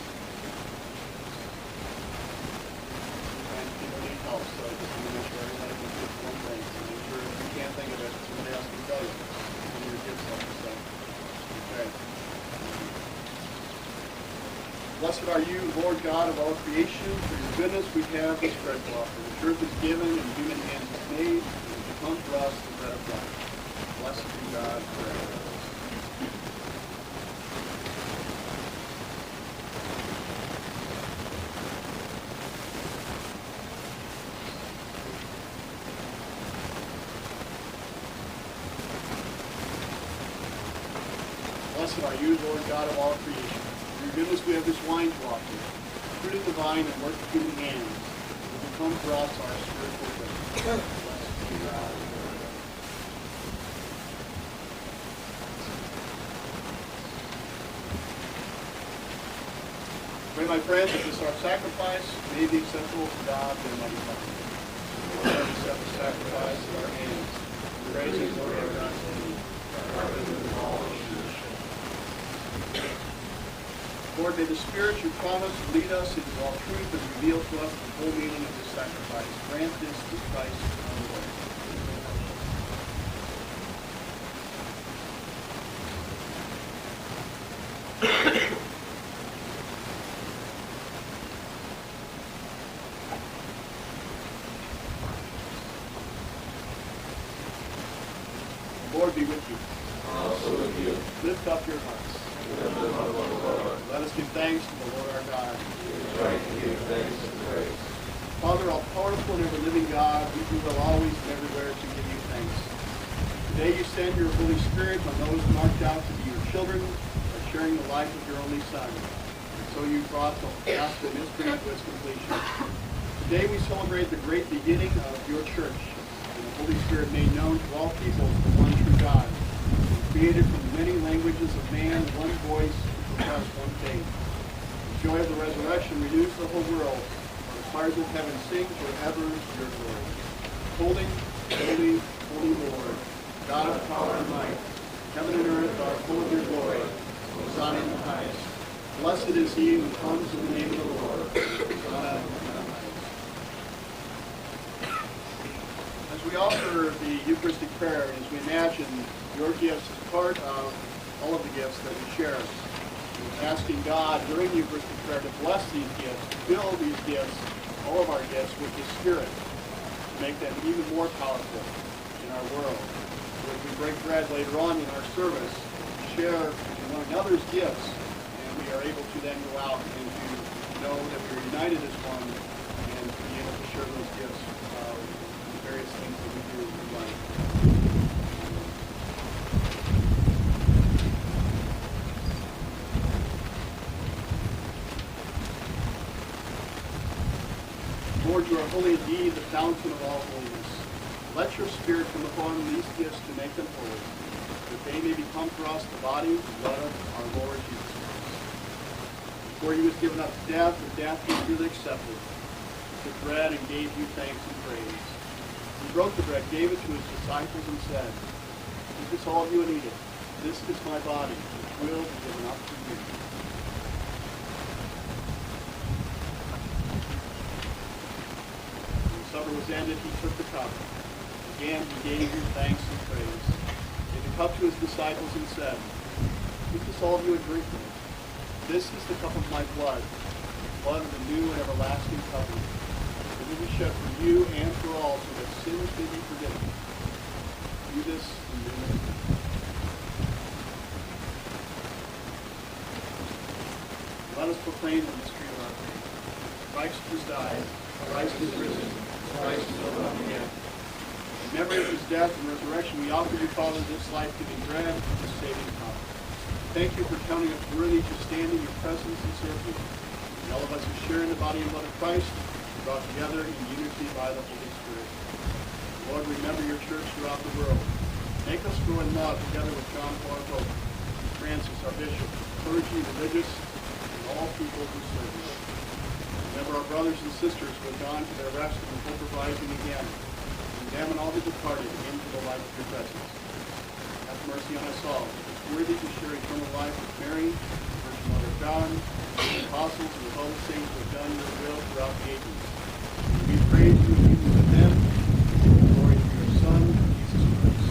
And people need help, so I just want to make sure everybody can think of one thing. So make sure if you can't think of it, somebody else can tell you. Your gifts are. So, okay. Blessed are you, Lord God of all creation. For your goodness we have this bread to offer. The earth is given and human hands is made, and it becomes for us the bread of life. Blessed be God forever. Blessed are you, Lord God of all creation. For your goodness we have this wine to offer. Fruit of the vine and work of human hands. It will become for us our spiritual drink. Blessed be God. Pray, my friends, that this our sacrifice may be acceptable to God and Almighty Father. Lord, accept the sacrifice of our hands. Praise and glory of God's name. Lord, may the Spirit you promise lead us into all truth and reveal to us the full meaning of this sacrifice. Grant this through Christ our Lord. The Lord be with you. Also with you. Lift up your hearts. Let us give thanks to the Lord our God. It is right to give thanks and praise. Father, all powerful and ever-living God, we do well always and everywhere to give you thanks. Today you send your Holy Spirit on those marked out to be your children by sharing the life of your only Son. And so you brought the gospel mystery to its completion. Today we celebrate the great beginning of your church, and the Holy Spirit made known to all peoples the one true God, created from the many languages of man, one voice, to profess one faith. The joy of the resurrection renews the whole world. The choirs of heaven sing forever your glory. Holy, holy, holy Lord, God of power and might, heaven and earth are full of your glory. Hosanna in the highest. Blessed is he who comes in the name of the Lord. Hosanna in the highest. As we offer the Eucharistic prayer, as we imagine your gifts as part of all of the gifts that we share, we're asking God during the Eucharistic prayer to bless these gifts, to fill these gifts, all of our gifts, with His Spirit, to make them even more powerful in our world. So as we break bread later on in our service, we share in one another's gifts, and we are able to then go out and to know that we are united as one, and to be able to share those gifts in various things that we do in life. Lord, you are holy indeed, the fountain of all holiness. Let your Spirit come upon these gifts to make them holy, that they may become for us the body and blood of our Lord Jesus Christ. Before he was given up to death, and death he freely accepted, he took bread and gave you thanks and praise. He broke the bread, gave it to his disciples, and said, "Take this all of you and eat it. This is my body, which will be given up for you." Supper was ended, he took the cup. Again, he gave you thanks and praise. Gave the cup to his disciples and said, "Drink this all of you and drink from it. This is the cup of my blood, the blood of the new and everlasting covenant. It will be shed for you and for all, so that sins may be forgiven. Do this in remembrance of me." Let us proclaim the mystery of our faith. Christ has died. Christ is risen. Christ is alive again. In memory of his death and resurrection, we offer you, Father, this life-giving bread and this saving cup. Thank you for counting us worthy to stand in your presence and serve you. And all of us who share in the body and blood of Christ, brought together in unity by the Holy Spirit. Lord, remember your church throughout the world. Make us grow in love together with John Paul our Pope, Francis, our bishop, clergy, religious, and all people who serve you. Remember our brothers and sisters who have gone to their rest and hope of rising again. And them and all the departed into the light of your presence. Have mercy on us all. It is worthy to share eternal life with Mary, the Virgin Mother of God, the apostles, and with all the saints who have done your will throughout the ages. We praise you and you with them. Glory to your Son, Jesus Christ.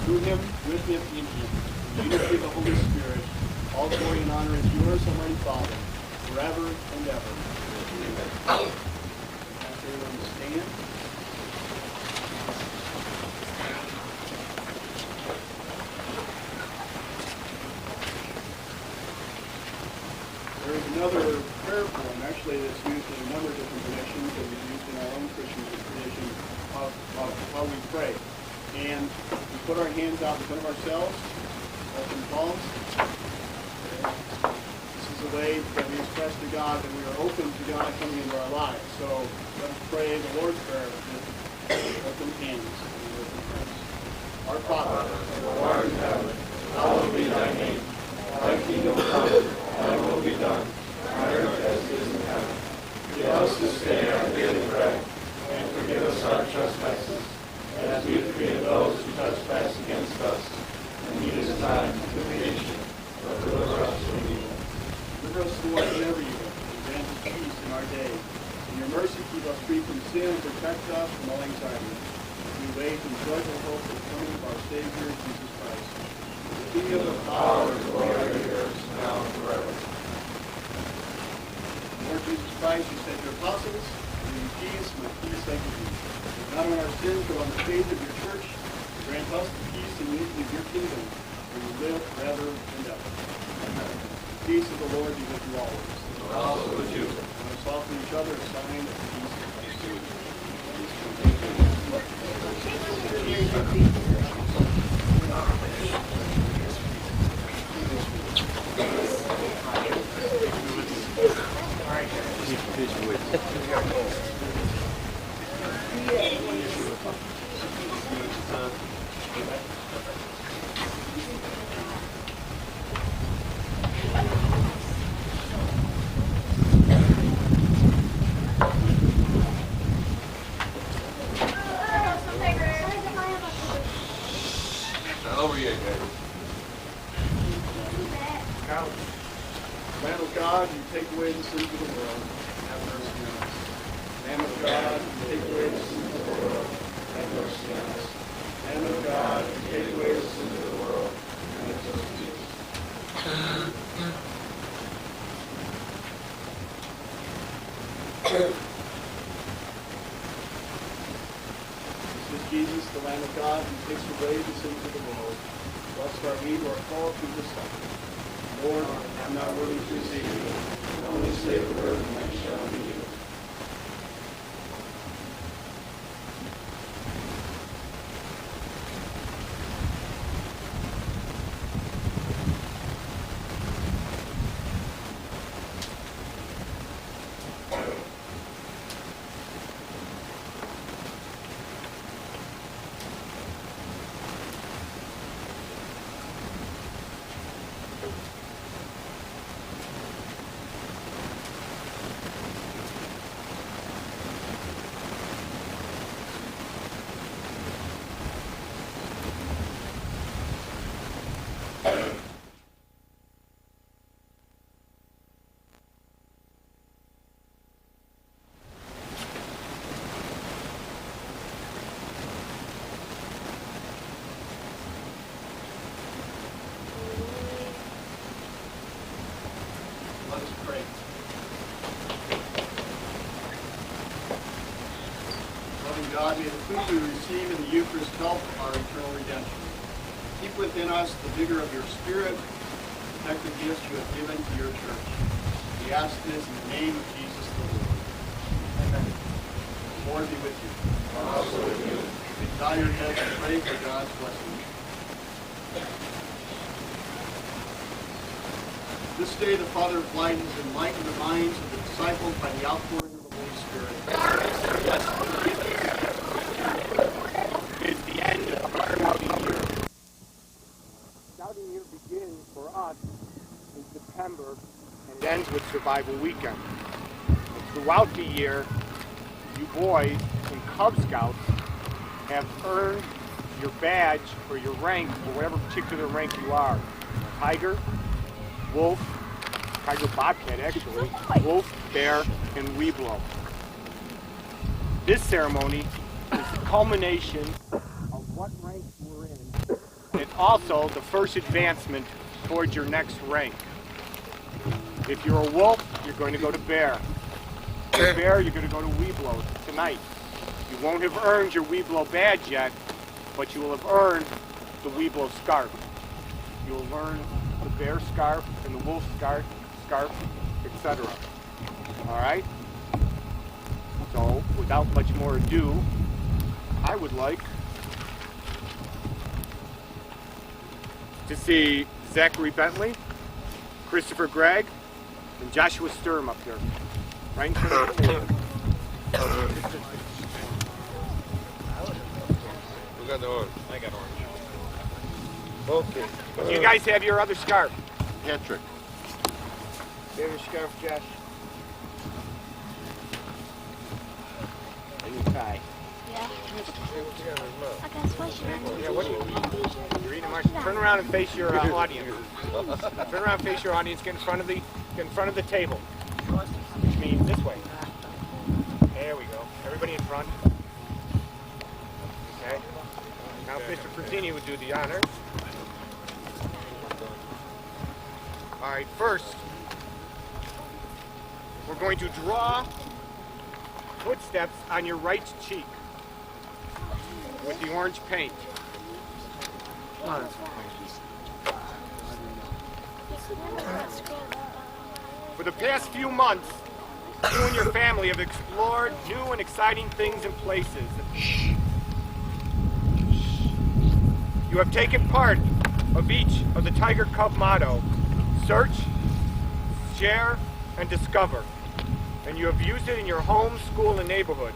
Through him, with him, in him, in the unity of the Holy Spirit, all glory and honor is yours, Almighty Father, forever and ever. Amen. Ask everyone to stand. There is another prayer form, actually, that's used in a number of different traditions that we use in our own Christian tradition of how we pray. And we put our hands out in front of ourselves, open palms. This is a way that we express to God that we are open to God coming into our lives. So let us pray the Lord's Prayer with open hands and open hearts. Our Father, who art in heaven, hallowed be thy name. Thy kingdom come, thy will be done, on earth as it is in heaven. Give us this day our daily bread, and forgive us our trespasses, as we forgive those who trespass against us. And lead us not into temptation, but deliver us from to us in every evil, and grant us peace in our day. In your mercy, keep us free from sin and protect us from all anxiety. We wait in joyful hope of the coming of our Savior, Jesus Christ. The kingdom, the power, and the glory are yours, now and forever. Lord Jesus Christ, you said to your apostles, "Give you peace, my peace I give you." Not on our sins, but on the faith of your church, grant us the peace and unity of your kingdom, where you live forever and ever. Amen. The peace of the Lord be with you always. And also with you. Let us offer each other a sign of peace and peace. Over here, guys. Lamb of God, you take away the sins of the world. Have mercy on us. Lamb of God, you take away the sins of the world. Have mercy on us. Lamb of God, you take away the sins of the world. Have mercy on us. This is Jesus, the Lamb of God, who takes away the sins of the world. Blessed are we who are called through the Son. Lord, I am not worthy to receive you, but only say the word, and I shall be healed. Let us pray. Loving God, may the food we receive in the Eucharist help our eternal redemption. Keep within us the vigor of your Spirit, protect the gifts you have given to your church. We ask this in the name of Jesus the Lord. Amen. The Lord be with you. And also with you. Bow your heads and pray for God's blessing. This day the Father of light has enlightened the minds of the disciples by the outpouring of the Holy Spirit. It's the end of our scouting year. Scouting year begins for us in September and it ends with Survival Weekend. And throughout the year, you boys in Cub Scouts have earned your badge or your rank or whatever particular rank you are. Tiger, wolf, tiger bobcat actually, wolf, bear, and weeblo. This ceremony is the culmination of what rank we're in, and it's also the first advancement towards your next rank. If you're a wolf, you're going to go to bear. If you're a bear, you're going to go to weeblo tonight. You won't have earned your weeblo badge yet, but you will have earned the weeblo scarf. You will learn the bear scarf and the wolf scarf, etc. All right? So, without much more ado, I would like to see Zachary Bentley, Christopher Gregg, and Joshua Sturm up there. Right in front of the table. Who got the orange? I got orange. Okay. Do you guys have your other scarf? Patrick. Here's your scarf, Josh. And your tie. Yeah. I got spicy on Yeah, what are you? You're eating much. Turn around and face your audience. Turn around and face your audience. Get in front of the Get in front of the table, which means this way. There we go. Everybody in front. Okay. Now Mr. Pertini would do the honors. All right, first, we're going to draw footsteps on your right cheek with the orange paint. For the past few months, you and your family have explored new and exciting things and places. You have taken part of each of the Tiger Cub motto: search, share, and discover. And you have used it in your home, school, and neighborhood.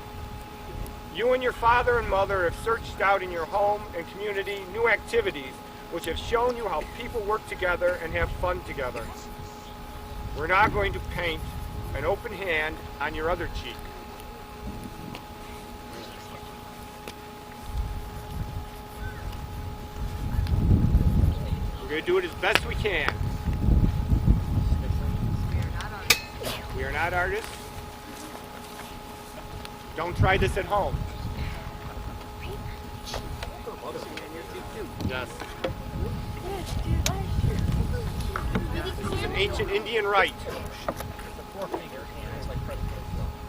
You and your father and mother have searched out in your home and community new activities which have shown you how people work together and have fun together. We're now going to paint an open hand on your other cheek. We're going to do it as best we can. We are not artists. Don't try this at home. Yes. This is an ancient Indian rite.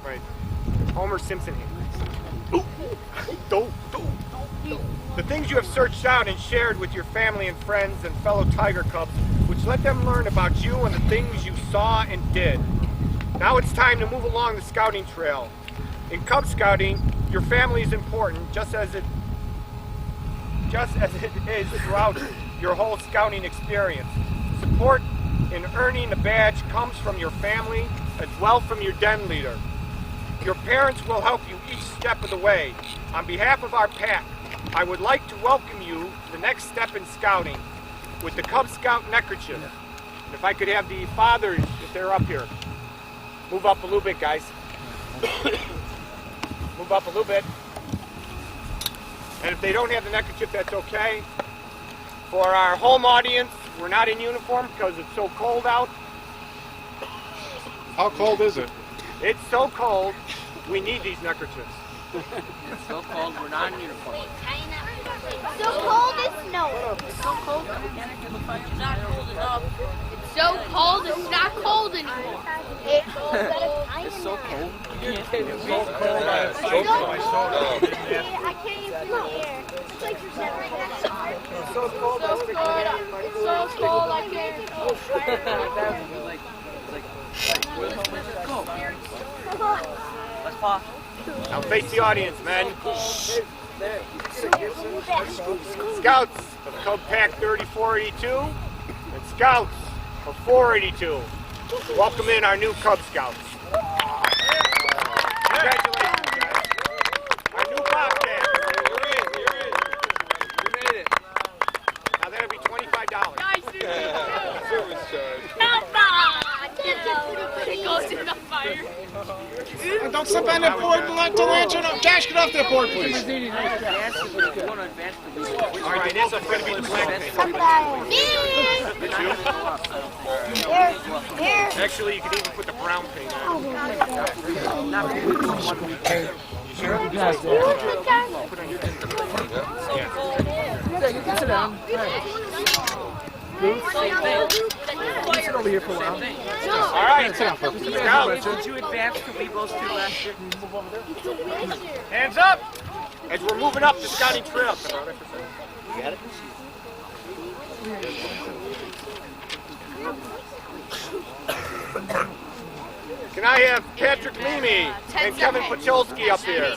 Right. Homer Simpson hand. The things you have searched out and shared with your family and friends and fellow Tiger Cubs, which let them learn about you and the things you saw and did. Now it's time to move along the scouting trail. In Cub Scouting, your family is important, just as it is throughout your whole scouting experience. Support in earning the badge comes from your family as well from your den leader. Your parents will help you each step of the way. On behalf of our pack, I would like to welcome you to the next step in scouting with the Cub Scout neckerchief. And if I could have the fathers, if they're up here, move up a little bit, guys. Move up a little bit. And if they don't have the neckerchief, that's okay. For our home audience, we're not in uniform because it's so cold out. How cold is it? It's so cold, we need these neckerchiefs. It's so cold, we're not in uniform. So cold it's snow. It's so cold, it's not cold enough. It's so cold, it's not cold anymore. It's so cold. It's so cold. I can't even feel the air. It's like you're never It's so cold, It's so cold, I can't. Let's pop. Now face the audience, men. Scouts of Cub Pack 3482 and Scouts of 482. Welcome in our new Cub Scouts. Congratulations, guys. Our new Bobcat. You're in. You made it. Now that'll be $25. Nice. Service charge. It goes in the fire. Don't step on that board and let the lantern up. Josh, get off that board, please. All right, this is going to be the black paint. Actually, you can even put the brown paint on. You sure? Put on your Yeah, you can sit down. Sit over here for a while. All right, Scouts. Did you advance to leave those two last year? Hands up as we're moving up the scouting trail. You got it? Can I have Patrick Leamy and Kevin Pacholski up here?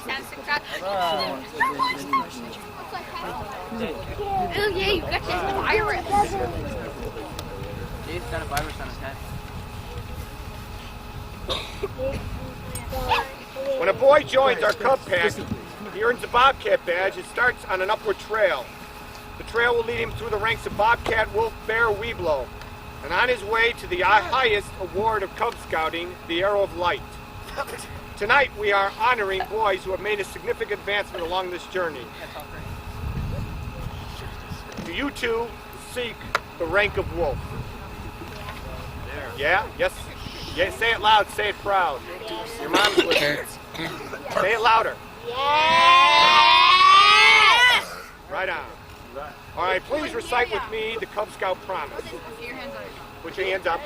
Oh yeah, you got this virus. Dave's got a virus on his head. When a boy joins our Cub Pack, he earns a Bobcat badge. It starts on an upward trail. The trail will lead him through the ranks of Bobcat, Wolf, Bear, Weeblo, and on his way to the highest award of Cub Scouting, the Arrow of Light. Tonight we are honoring boys who have made a significant advancement along this journey. Do you two seek the rank of Wolf? There. Yeah? Yes? Yeah, say it loud, say it proud. Your mom's listening. Say it louder. Yes! Right on. All right, please recite with me the Cub Scout promise. Put your hands up.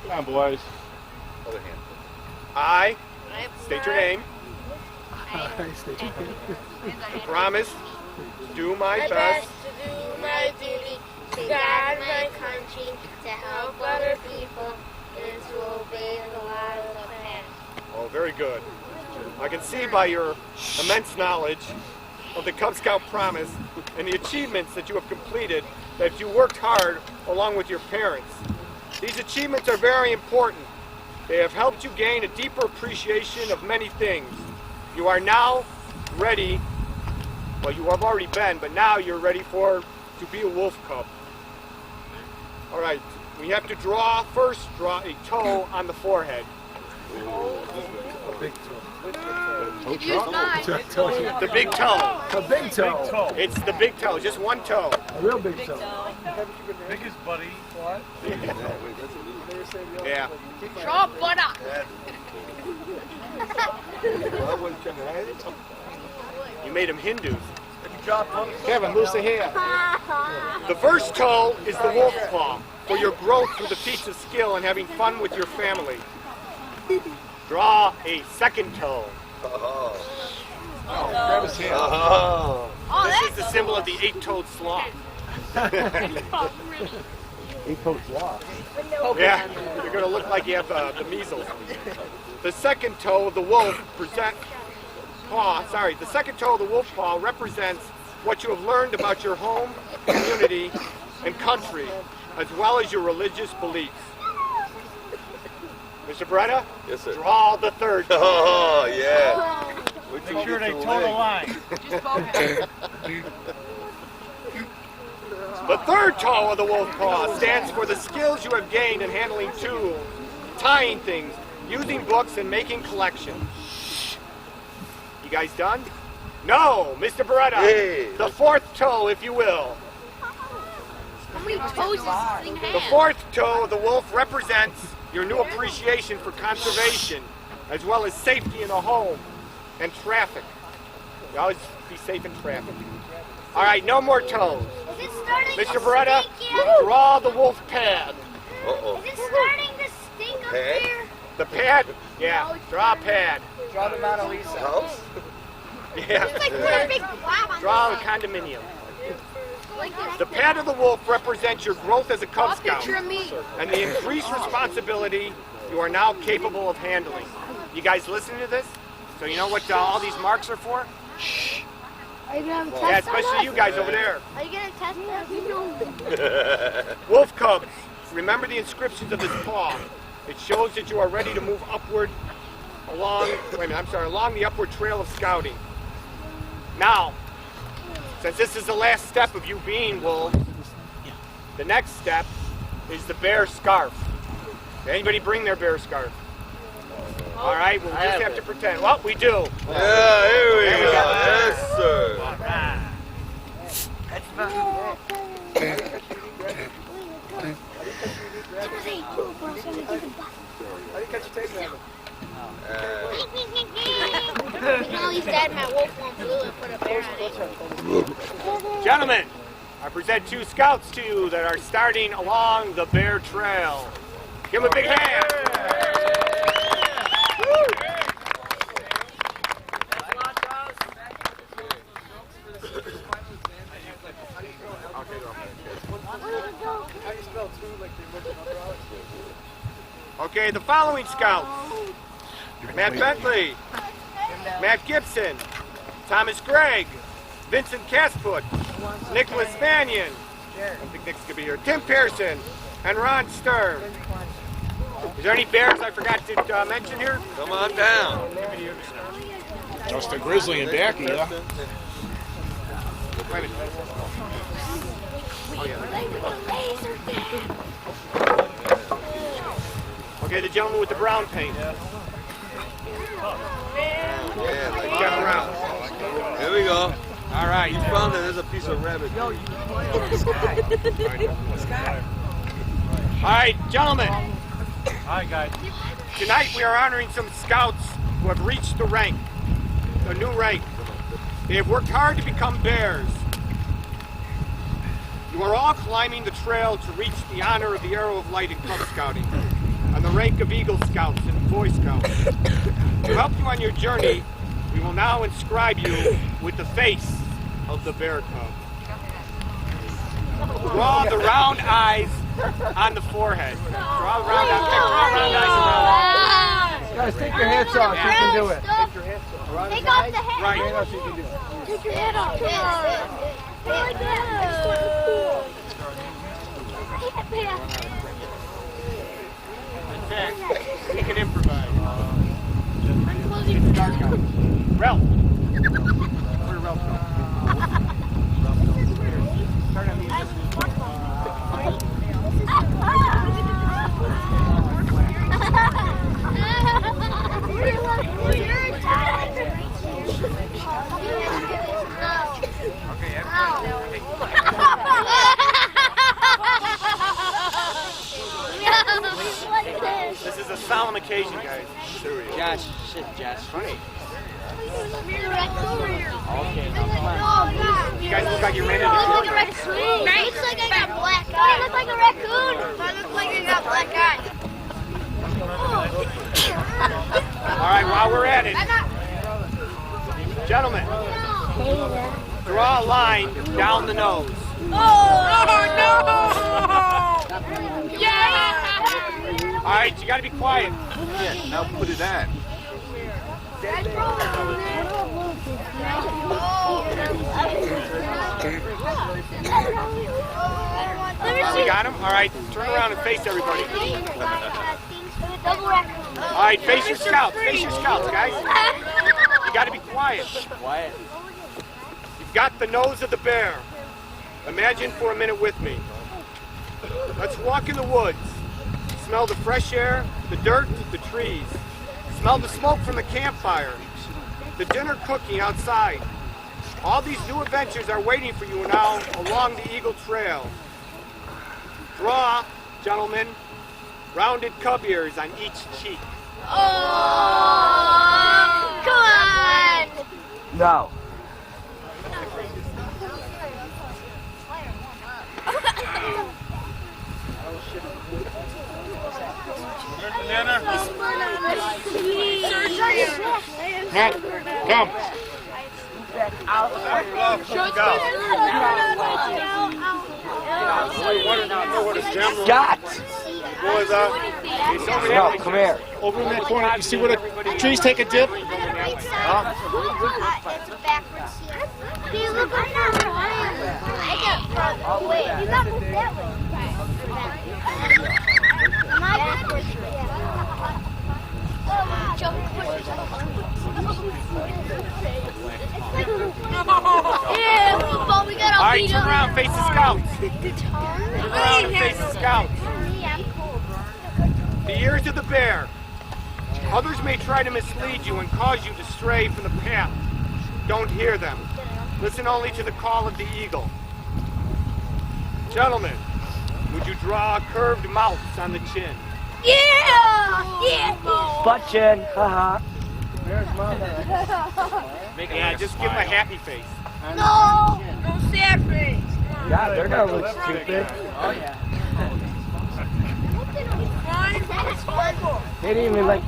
Come on, boys. Other hand. I state your name. Promise to do my best to do my duty, to guard my country, to help other people, and to obey the laws of the land. Oh, very good. I can see by your immense knowledge of the Cub Scout promise and the achievements that you have completed that you worked hard along with your parents. These achievements are very important. They have helped you gain a deeper appreciation of many things. You are now ready, well, you have already been, but now you're ready to be a wolf cub. All right, we have to first draw a toe on the forehead. You used mine. The big toe. The big toe. It's the big toe, just one toe. A real big toe. Biggest buddy. What? Yeah. Draw buttock. You made them Hindus. Kevin, lose the hair. The first toe is the wolf paw for your growth through the feats of skill and having fun with your family. Draw a second toe. Grab his hand. This is the symbol of the eight-toed sloth. Eight-toed sloth. Yeah, you're going to look like you have the measles. The second toe of the wolf the second toe of the wolf paw represents what you have learned about your home, community, and country, as well as your religious beliefs. Mr. Beretta? Yes, sir. Draw the third toe. Oh, yeah. Make sure they toe the line. The third toe of the wolf paw stands for the skills you have gained in handling tools, tying things, using books, and making collections. You guys done? No, Mr. Beretta. Hey. The fourth toe, if you will. How many toes does this thing have? The fourth toe of the wolf represents your new appreciation for conservation, as well as safety in the home and traffic. You always be safe in traffic. All right, no more toes. Is it starting Mr. to Beretta, stink yet? draw the wolf pad. Uh-oh. Is it starting to stink up Pad? there? The pad? Yeah, draw a pad. Draw the Mona Lisa. House? Yeah. It's like put a big blob on Draw a the condominium. like this. The pad of the wolf represents your growth as a Cub Draw a Scout picture of me. and the increased responsibility you are now capable of handling. You guys listening to this? So you know what all these marks are for? Are you gonna test Yeah, especially you guys over there. Are you gonna test us? Wolf cubs, remember the inscriptions of this paw. It shows that you are ready to move upward along the upward trail of scouting. Now, since this is the last step of you being wolves, the next step is the bear scarf. Did anybody bring their bear scarf? All right, we'll just have to pretend. Well, we do. Yeah, here we There we go. go. Yes, sir. How do you catch a taste rabbit? You can at least add my wolf one blue and put a bear on it. Gentlemen, I present two scouts to you that are starting along the bear trail. Give them a big hand. How do you spell two like the original draw? Okay, the following scouts: Matt Bentley, Matt Gibson, Thomas Gregg, Vincent Casput, Nicholas Mannion, I think Nick's gonna be here, Tim Pearson, and Ron Stern. Is there any bears I forgot to mention here? Come on down. Just a grizzly and back either. Wait a minute. Oh, yeah. Okay, the gentleman with the brown paint. Yeah, like Jeff Brown. Here we go. All right. You found that there's a piece of rabbit. All right, gentlemen. Hi, guys. Tonight we are honoring some scouts who have reached a new rank. They have worked hard to become bears. You are all climbing the trail to reach the honor of the Arrow of Light in Cub Scouting, and the rank of Eagle Scouts and Boy Scouts. To help you on your journey, we will now inscribe you with the face of the bear cub. Draw the round eyes on the forehead. Draw the round eyes. Guys, take your hats off. You can do it. Take off the hat. Right. You can do it. Take your hat off. Like that. In fact, you can improvise. It's dark out. Ralph. Where Ralph go? Start on the This is a solemn occasion, guys. Josh, shit, Josh. Funny. Okay, You guys look like you're ready to looks like do a raccoon. Looks like I got black eyes. I look like a raccoon. I look like I got black eyes. All right, while we're at it, gentlemen, draw a line down the nose. Oh no! Yeah! All right, you got to be quiet. Yeah, now put it on. You got him? All right, turn around and face everybody. All right, face your scouts. Face your scouts, guys. You got to be quiet. Quiet. You've got the nose of the bear. Imagine for a minute with me. Let's walk in the woods. Smell the fresh air, the dirt, the trees. Smell the smoke from the campfire, the dinner cooking outside. All these new adventures are waiting for you now along the Eagle Trail. Draw, gentlemen, rounded cub ears on each cheek. Oh, come on! No. Matt, come. Scott! No, come here. Over in that corner. You see where the trees take a dip? It's backwards here. Do you look like that? I got front. Wait, you got moved that way. Am I backwards? Yeah, football, we got All right, turn around, face the scouts. Turn around and face the scouts. The ears of the bear. Others may try to mislead you and cause you to stray from the path. Don't hear them. Listen only to the call of the eagle. Gentlemen, would you draw curved mouths on the chin? Yeah! Yeah! Butt chin. Haha. Yeah, just give them a happy face. No! No sad face. Yeah, they're gonna look stupid. Oh, yeah. They didn't even make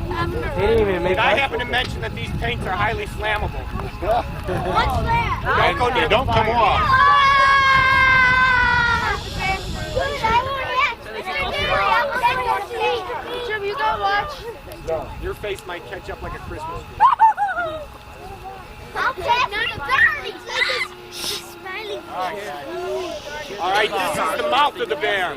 Did I happen to mention that these paints are highly flammable? What's that? Don't go near Don't the come fire. off. Jim, you go watch. Your face might catch up like a Christmas tree. I'll tap the berries. Smiling. All right, this is the mouth of the bear.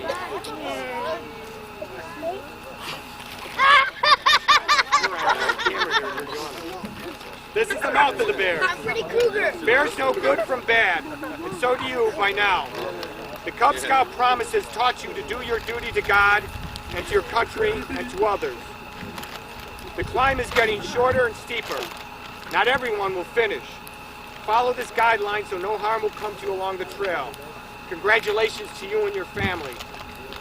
This is the mouth of the bear. I'm Freddy Krueger. Bears know good from bad, and so do you by now. The Cub Scout promises taught you to do your duty to God and to your country and to others. The climb is getting shorter and steeper. Not everyone will finish. Follow this guideline so no harm will come to you along the trail. Congratulations to you and your family.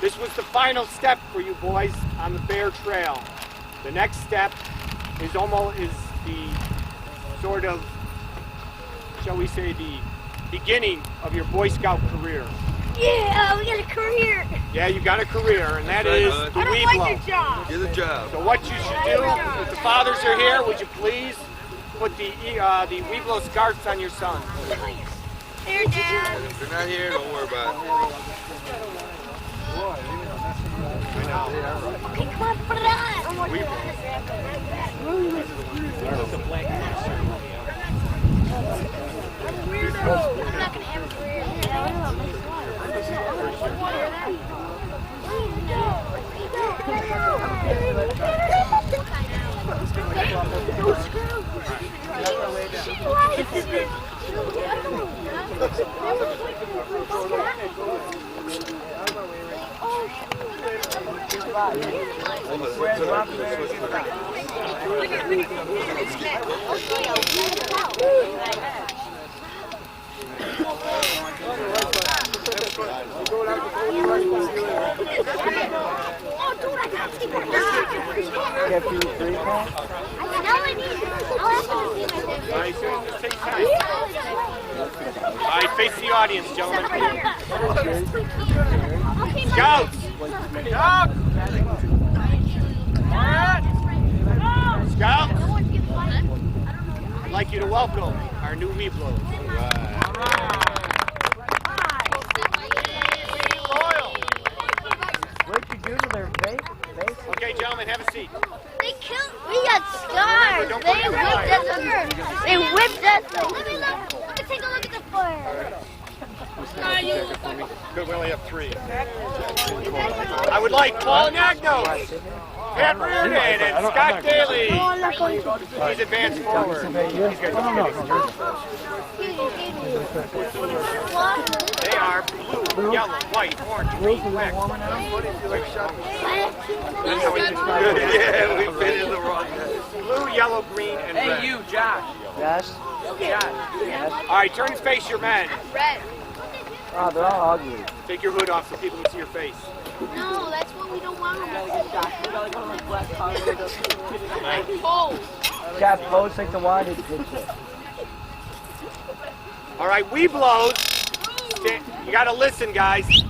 This was the final step for you boys on the bear trail. The next step is the sort of, shall we say, the beginning of your Boy Scout career. Yeah, we got a career. Yeah, you got a career, and that is the I don't weed like blow. your job. Get a job. So what you should do, if the fathers are here, would you please put the weed blow scarves on your sons? Here, Dad. If they're not here, don't worry about it. Okay, come on, put it on. I'm not gonna have a career. All right, face the audience, gentlemen. Scouts! Scouts! Scouts! I'd like you to welcome our new Weeblos. What'd you do to their face? Okay, gentlemen, have a seat. They killed. We got scars. They whipped us. They whipped us. Let me look. Let me take a look at the fire. Good, we only have 3. I would like Paul Nagnos, Pat Reardon, and Scott Daly. Please advance forward. They are blue, yellow, white, orange, green, black. Yeah, we've been in the wrong place. Blue, yellow, green, and red. Hey, you, Josh. Yes? Yes. All right, turn and face your men. Red. Oh, they're all ugly. Take your hood off so people can see your face. No, that's what we don't want. Got boats like the water picture. All right, Weeblos. You got to listen, guys. You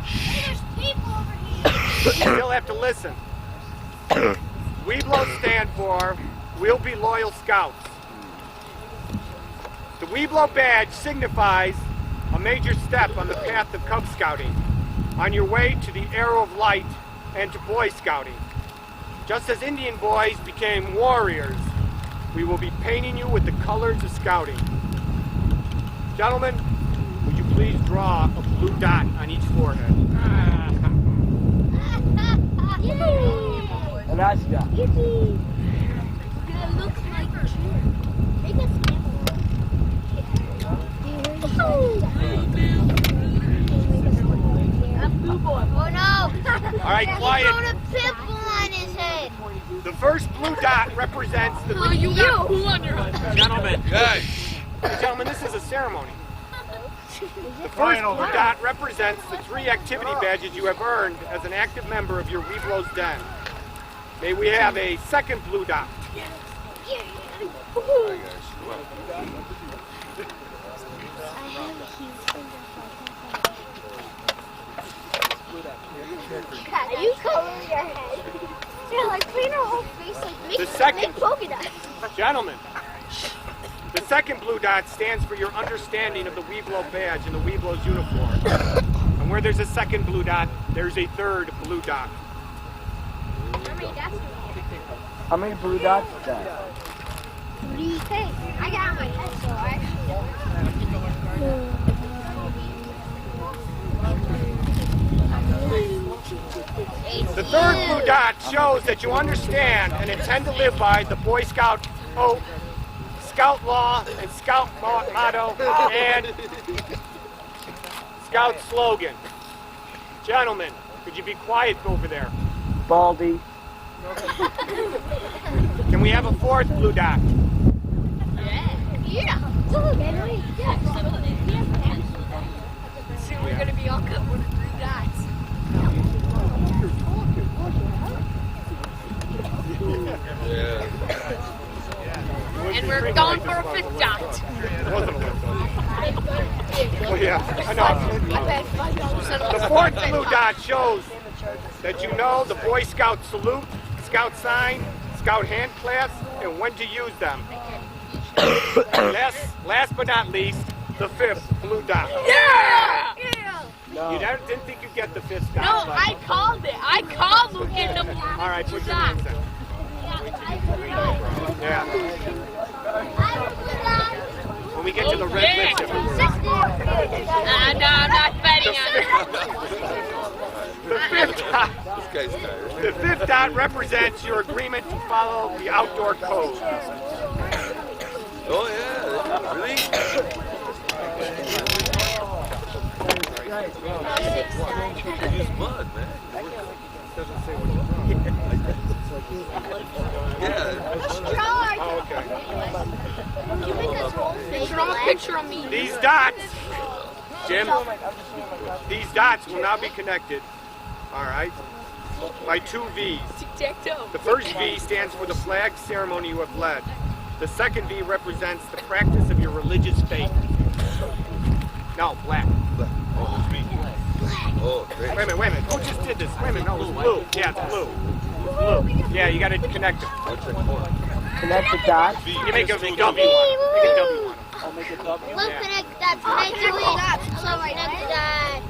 There's people over here. still have to listen. Weeblos stand for We'll Be Loyal Scouts. The Weeblo badge signifies a major step on the path of Cub Scouting, on your way to the Arrow of Light and to Boy Scouting. Just as Indian boys became warriors, we will be painting you with the colors of Scouting. Gentlemen, would you please draw a blue dot on each forehead? A nice guy. It looks like a chair. Take a Oh no! All right, quiet. He wrote a pimple on his head. The first blue dot represents the... Oh, you got poo on your head. Gentlemen, Guys, gentlemen, this is a ceremony. The first blue dot represents the 3 activity badges you have earned as an active member of your Weeblos Den. May we have a second blue dot? Are you covering your head? Yeah, like paint her whole face like make, The second- make polka dots. Gentlemen, the second blue dot stands for your understanding of the Weeblo badge and the Weeblo's uniform. And where there's a second blue dot, there's a third blue dot. How many blue dots is that? Hey, I got my head, so I The third blue dot shows that you understand and intend to live by the Boy Scout oath, Scout law, and Scout motto, and Scout slogan. Gentlemen, could you be quiet over there? Baldy. Can we have a fourth blue dot? Yeah. So we're gonna be all covered with 3 dots. And we're going for a fifth dot. It wasn't a lift. Well, yeah, I know. The fourth blue dot shows that you know the Boy Scout salute, Scout sign, Scout hand clasp, and when to use them. Last but not least, the fifth blue dot. Yeah! You didn't think you'd get the fifth dot. No, I called it. I called Luke in the All right, put your names in. Yeah. When we get to the red lips, No, I'm not betting on it. the fifth dot represents your agreement to follow the outdoor code. Oh yeah, really? Use mud, man. Doesn't say what you're doing. Yeah. Oh, okay. Draw a picture of me. These dots, Jim, these dots will now be connected, all right, by two V's. Tic-tac-toe. The first V stands for the flag ceremony you have led. The second V represents the practice of your religious faith. No, black. Oh, it's me. Oh, great. Wait a minute. Who just did this? Wait a minute. No, it's blue. Yeah, it's blue. Blue. Yeah, you got to connect it. Connect the dots. You make a W one. Make a W one. I'll make a W. Look, connect that. Connect the dots. So connect that.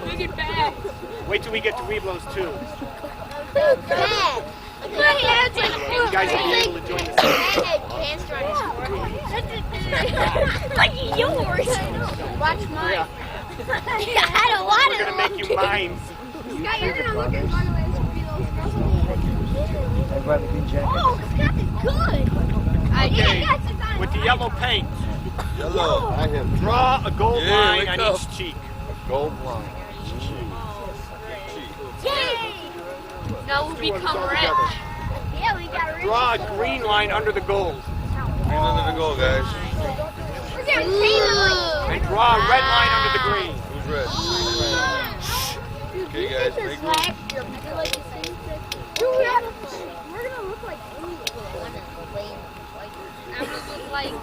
Look at that. Wait till we get to Weeblos too. Bad. My hands You guys will be able to join the like yours. Watch mine. I don't want We're to. gonna make you mimes. Scott, you're gonna look at one of Everybody green jacket. Oh, Scott is good. Okay. With the yellow paint, Yellow. I have draw a gold Yeah, line wake on up. each cheek. gold line. Yay! Now we'll become rich. Yeah, we got rich. Draw a green line under the gold. Green under the goal, guys. We're getting paid. And draw a red line under the green. Who's red? Okay, guys, make room. We're gonna look like aliens. I'm gonna look like.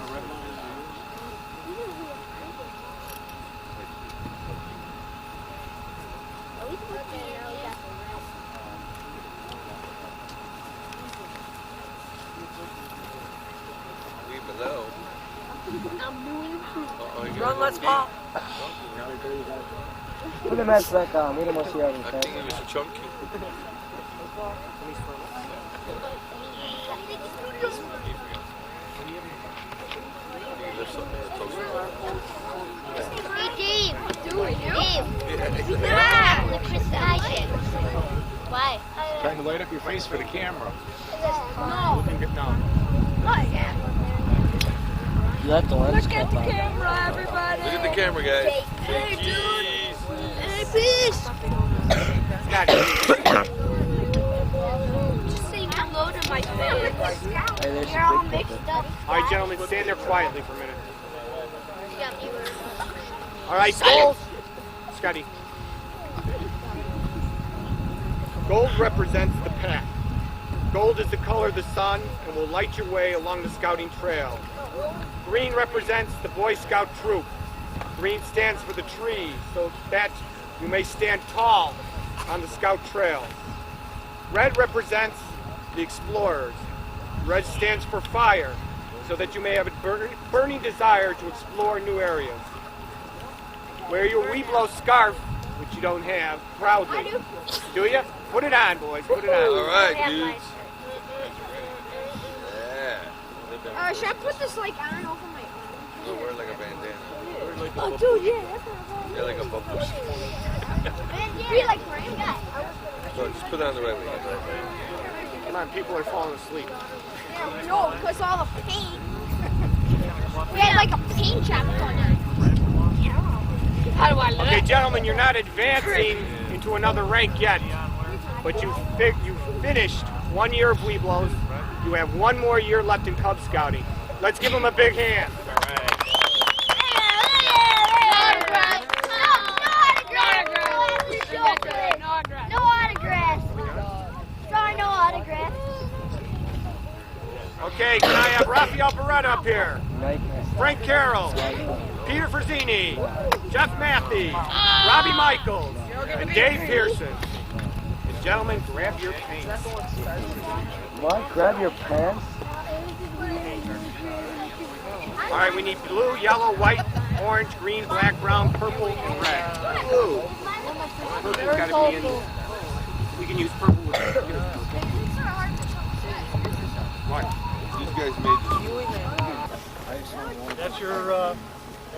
Leave below. I'm doing Run, let's pop. Put the mask back on. We don't want to see I everything. think it was chunky. Hey, Dave. Dave. Ah, the crystallization. Why? Trying to light up your face for the camera. No. No. Oh, yeah. You have to let us Look at come the by. camera, everybody. Look at the camera, guys. Hey, dude. Jeez. Hey, peace. Just say hello to my fans. Hey, there's You're all some big mixed up. All right, gentlemen, stand there quietly for a minute. You got viewers. All right, gold. Scotty. Gold represents the path. Gold is the color of the sun and will light your way along the scouting trail. Green represents the Boy Scout troop. Green stands for the trees, so that you may stand tall on the scout trail. Red represents the explorers. Red stands for fire, so that you may have a burning desire to explore new areas. Wear your Weeblo scarf, which you don't have, proudly. I do. Do you? Put it on, boys. Put it on. All right, dudes. Yeah. Should I put this like on over my arm? We'll wear like a bandana. Oh, dude, yeah, that's what Yeah, like a bubble. Be like Graham guy. So just put it on the right way. Come on, people are falling asleep. No, because all the paint. We had like a paint job going on. How do I look? Okay, gentlemen, you're not advancing into another rank yet, but you finished 1 year of Weeblos. You have 1 more year left in Cub Scouting. Let's give them a big hand. All right. No autographs. Sorry, no autographs. Okay, can I have Rafael Beretta up here? Frank Carroll, Peter Frazzini, Jeff Matthews, Robbie Michaels, and Dave Pearson. And gentlemen, grab your pants. What? Grab your pants? All right, we need blue, yellow, white, orange, green, black, brown, purple, and red. Blue. Purple's got to be in. We can use purple. What? These guys made this. That's your.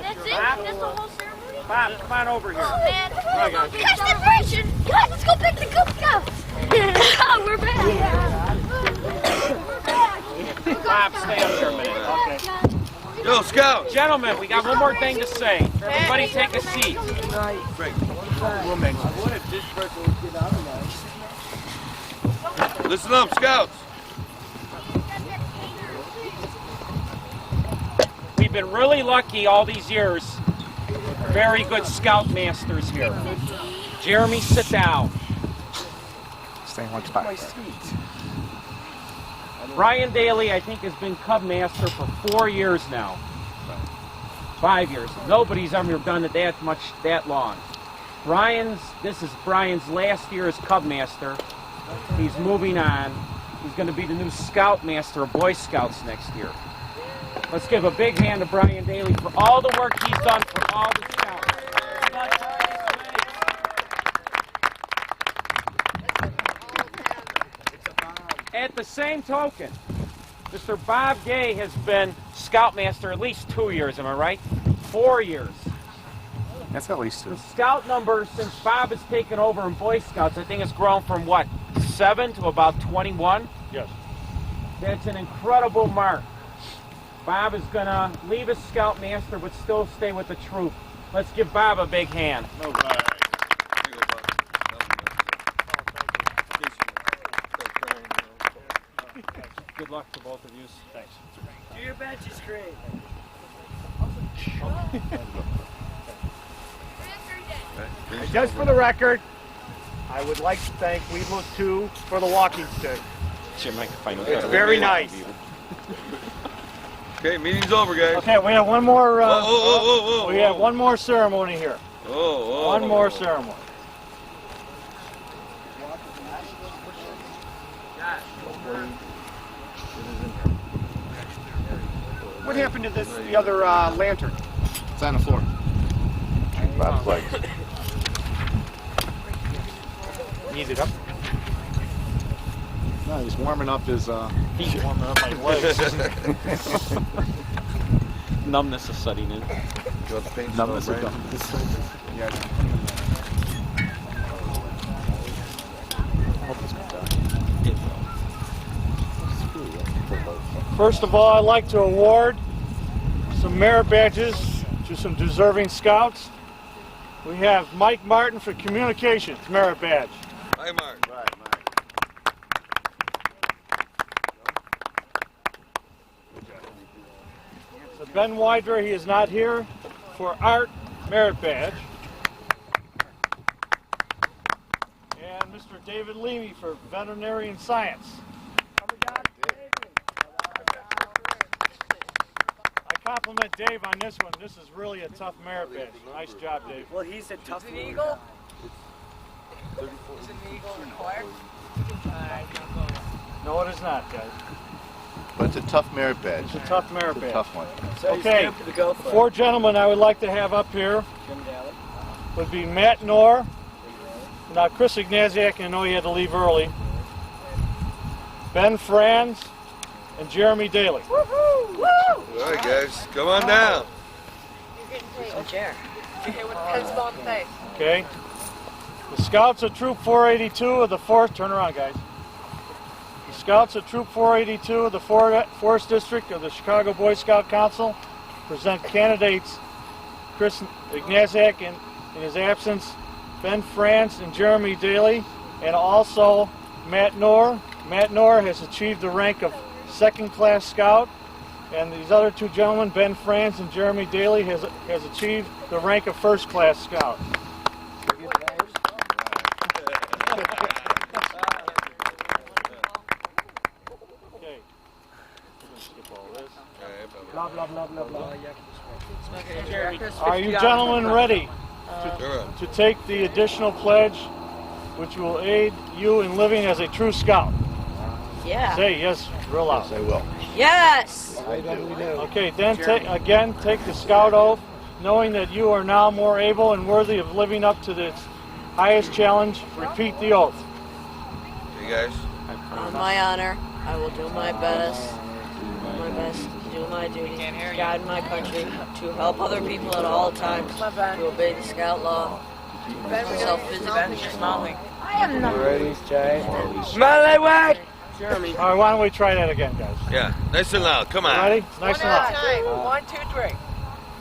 That's it? That's the whole ceremony? Bob, come on over here. Oh, man. Right, guys. Guys, celebration! Guys, let's go pick the Cub Scouts! We're back! Bob, stay up here a minute. Okay. Yo, Scout! Gentlemen, we got one more thing to say. Everybody take a seat. Listen up, Scouts! We've been really lucky all these years. Very good scout masters here. Jeremy, sit down. Stay in one spot. Brian Daly, I think, has been Cub Master for 4 years now. 5 years. Nobody's ever done it that long. This is Brian's last year as Cub Master. He's moving on. He's going to be the new Scout Master of Boy Scouts next year. Let's give a big hand to Brian Daly for all the work he's done for all the Scouts. At the same token, Mr. Bob Gay has been Scoutmaster at least 2 years, am I right? 4 years. That's at least 2. The Scout number since Bob has taken over in Boy Scouts, I think it's grown from what, 7 to about 21? Yes. That's an incredible mark. Bob is going to leave as Scoutmaster but still stay with the troop. Let's give Bob a big hand. No, right. Good luck to both of you. Thanks. Do your benches great. Just for the record, I would like to thank Weeblos 2 for the walking stick. Jim, I can find It's very nice. Okay, meeting's over, guys. Okay, we have one more. Whoa. We have one more ceremony here. One more ceremony. What happened to the other lantern? It's on the floor. Bob's legs. Ease it up. No, he's warming up his. He's warming up my legs. Numbness is setting in. Numbness of gum. First of all, I'd like to award some merit badges to some deserving scouts. We have Mike Martin for communications, merit badge. Hi, Mark. So Ben Wider, he is not here, for art, merit badge. And Mr. David Leamy for veterinarian science. I compliment Dave on this one. This is really a tough merit badge. Nice job, Dave. Well, he's a tough eagle. Is an eagle required? No, it is not, guys. But it's a tough merit badge. It's a tough merit badge. Tough one. Okay, 4 gentlemen I would like to have up here would be Matt Knorr. Now, Chris Ignaziak, I know he had to leave early. Ben Franz and Jeremy Daly. All right, guys, come on down. Okay. The Scouts of Troop 482 of the 4th, turn around, guys. The Scouts of Troop 482 of the 4th District of the Chicago Boy Scout Council present candidates Chris Ignaziak in his absence, Ben Franz and Jeremy Daly, and also Matt Knorr Matt Knorr has achieved the rank of second-class scout, and these other two gentlemen, Ben Franz and Jeremy Daly, has achieved the rank of first-class scout. Okay. Skip all this. Blah, blah, blah, blah, blah. Are you gentlemen ready to take the additional pledge, which will aid you in living as a true scout? Yeah. Say yes, real loud. Yes, I will. Yes. I do. Okay, then take the scout oath, knowing that you are now more able and worthy of living up to this highest challenge. Repeat the oath. You guys? On my honor, I will do my best. To do my duty, to guide my country, to help other people at all times, to obey the scout law, to keep myself physically strong. Ready, Jay? Smiley way! Jeremy. All right, why don't we try that again, guys? Yeah, nice and loud. Come on. Ready? Nice and loud. One, two, three.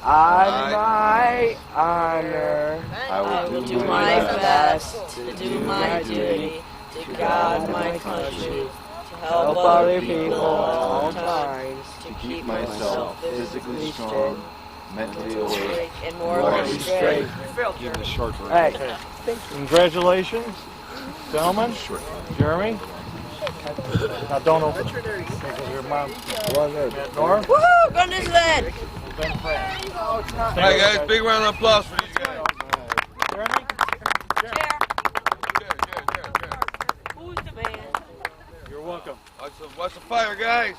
On my honor, I will do my best to do my duty, to guide my country, to help other people at all times, to keep myself physically strong, Mentally awake. and morally straight. Give it a short version. Hey, congratulations, gentlemen. Jeremy. Now don't open it. Your mom. Matt Knorr. Woohoo! Go to New Zealand! Ben Franz. All right, guys. Big round of applause for these guys. Jeremy. Who's the man? You're welcome. Watch the fire, guys.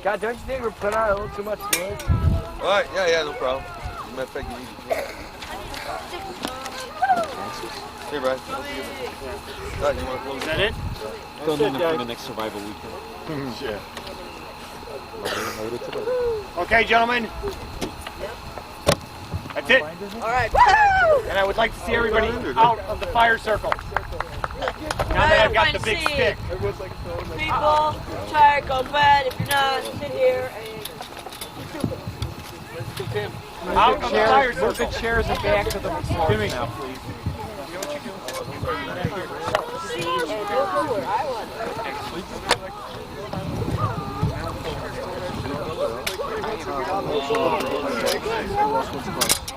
God, don't you think we're putting out a little too much wood? All right. Yeah, no problem. Matter of fact, you need it. Here, Brian. You want to close? Is that it? Don't need them for the next survival weekend. Yeah. Okay, gentlemen. That's it. All right. Woo! And I would like to see everybody out of the fire circle. Now that I've got the big stick. People, try to go to bed. If you're not, sit here and Out of the fire Move the circle. chairs and back to the Jimmy. now, please. see and go where I want to.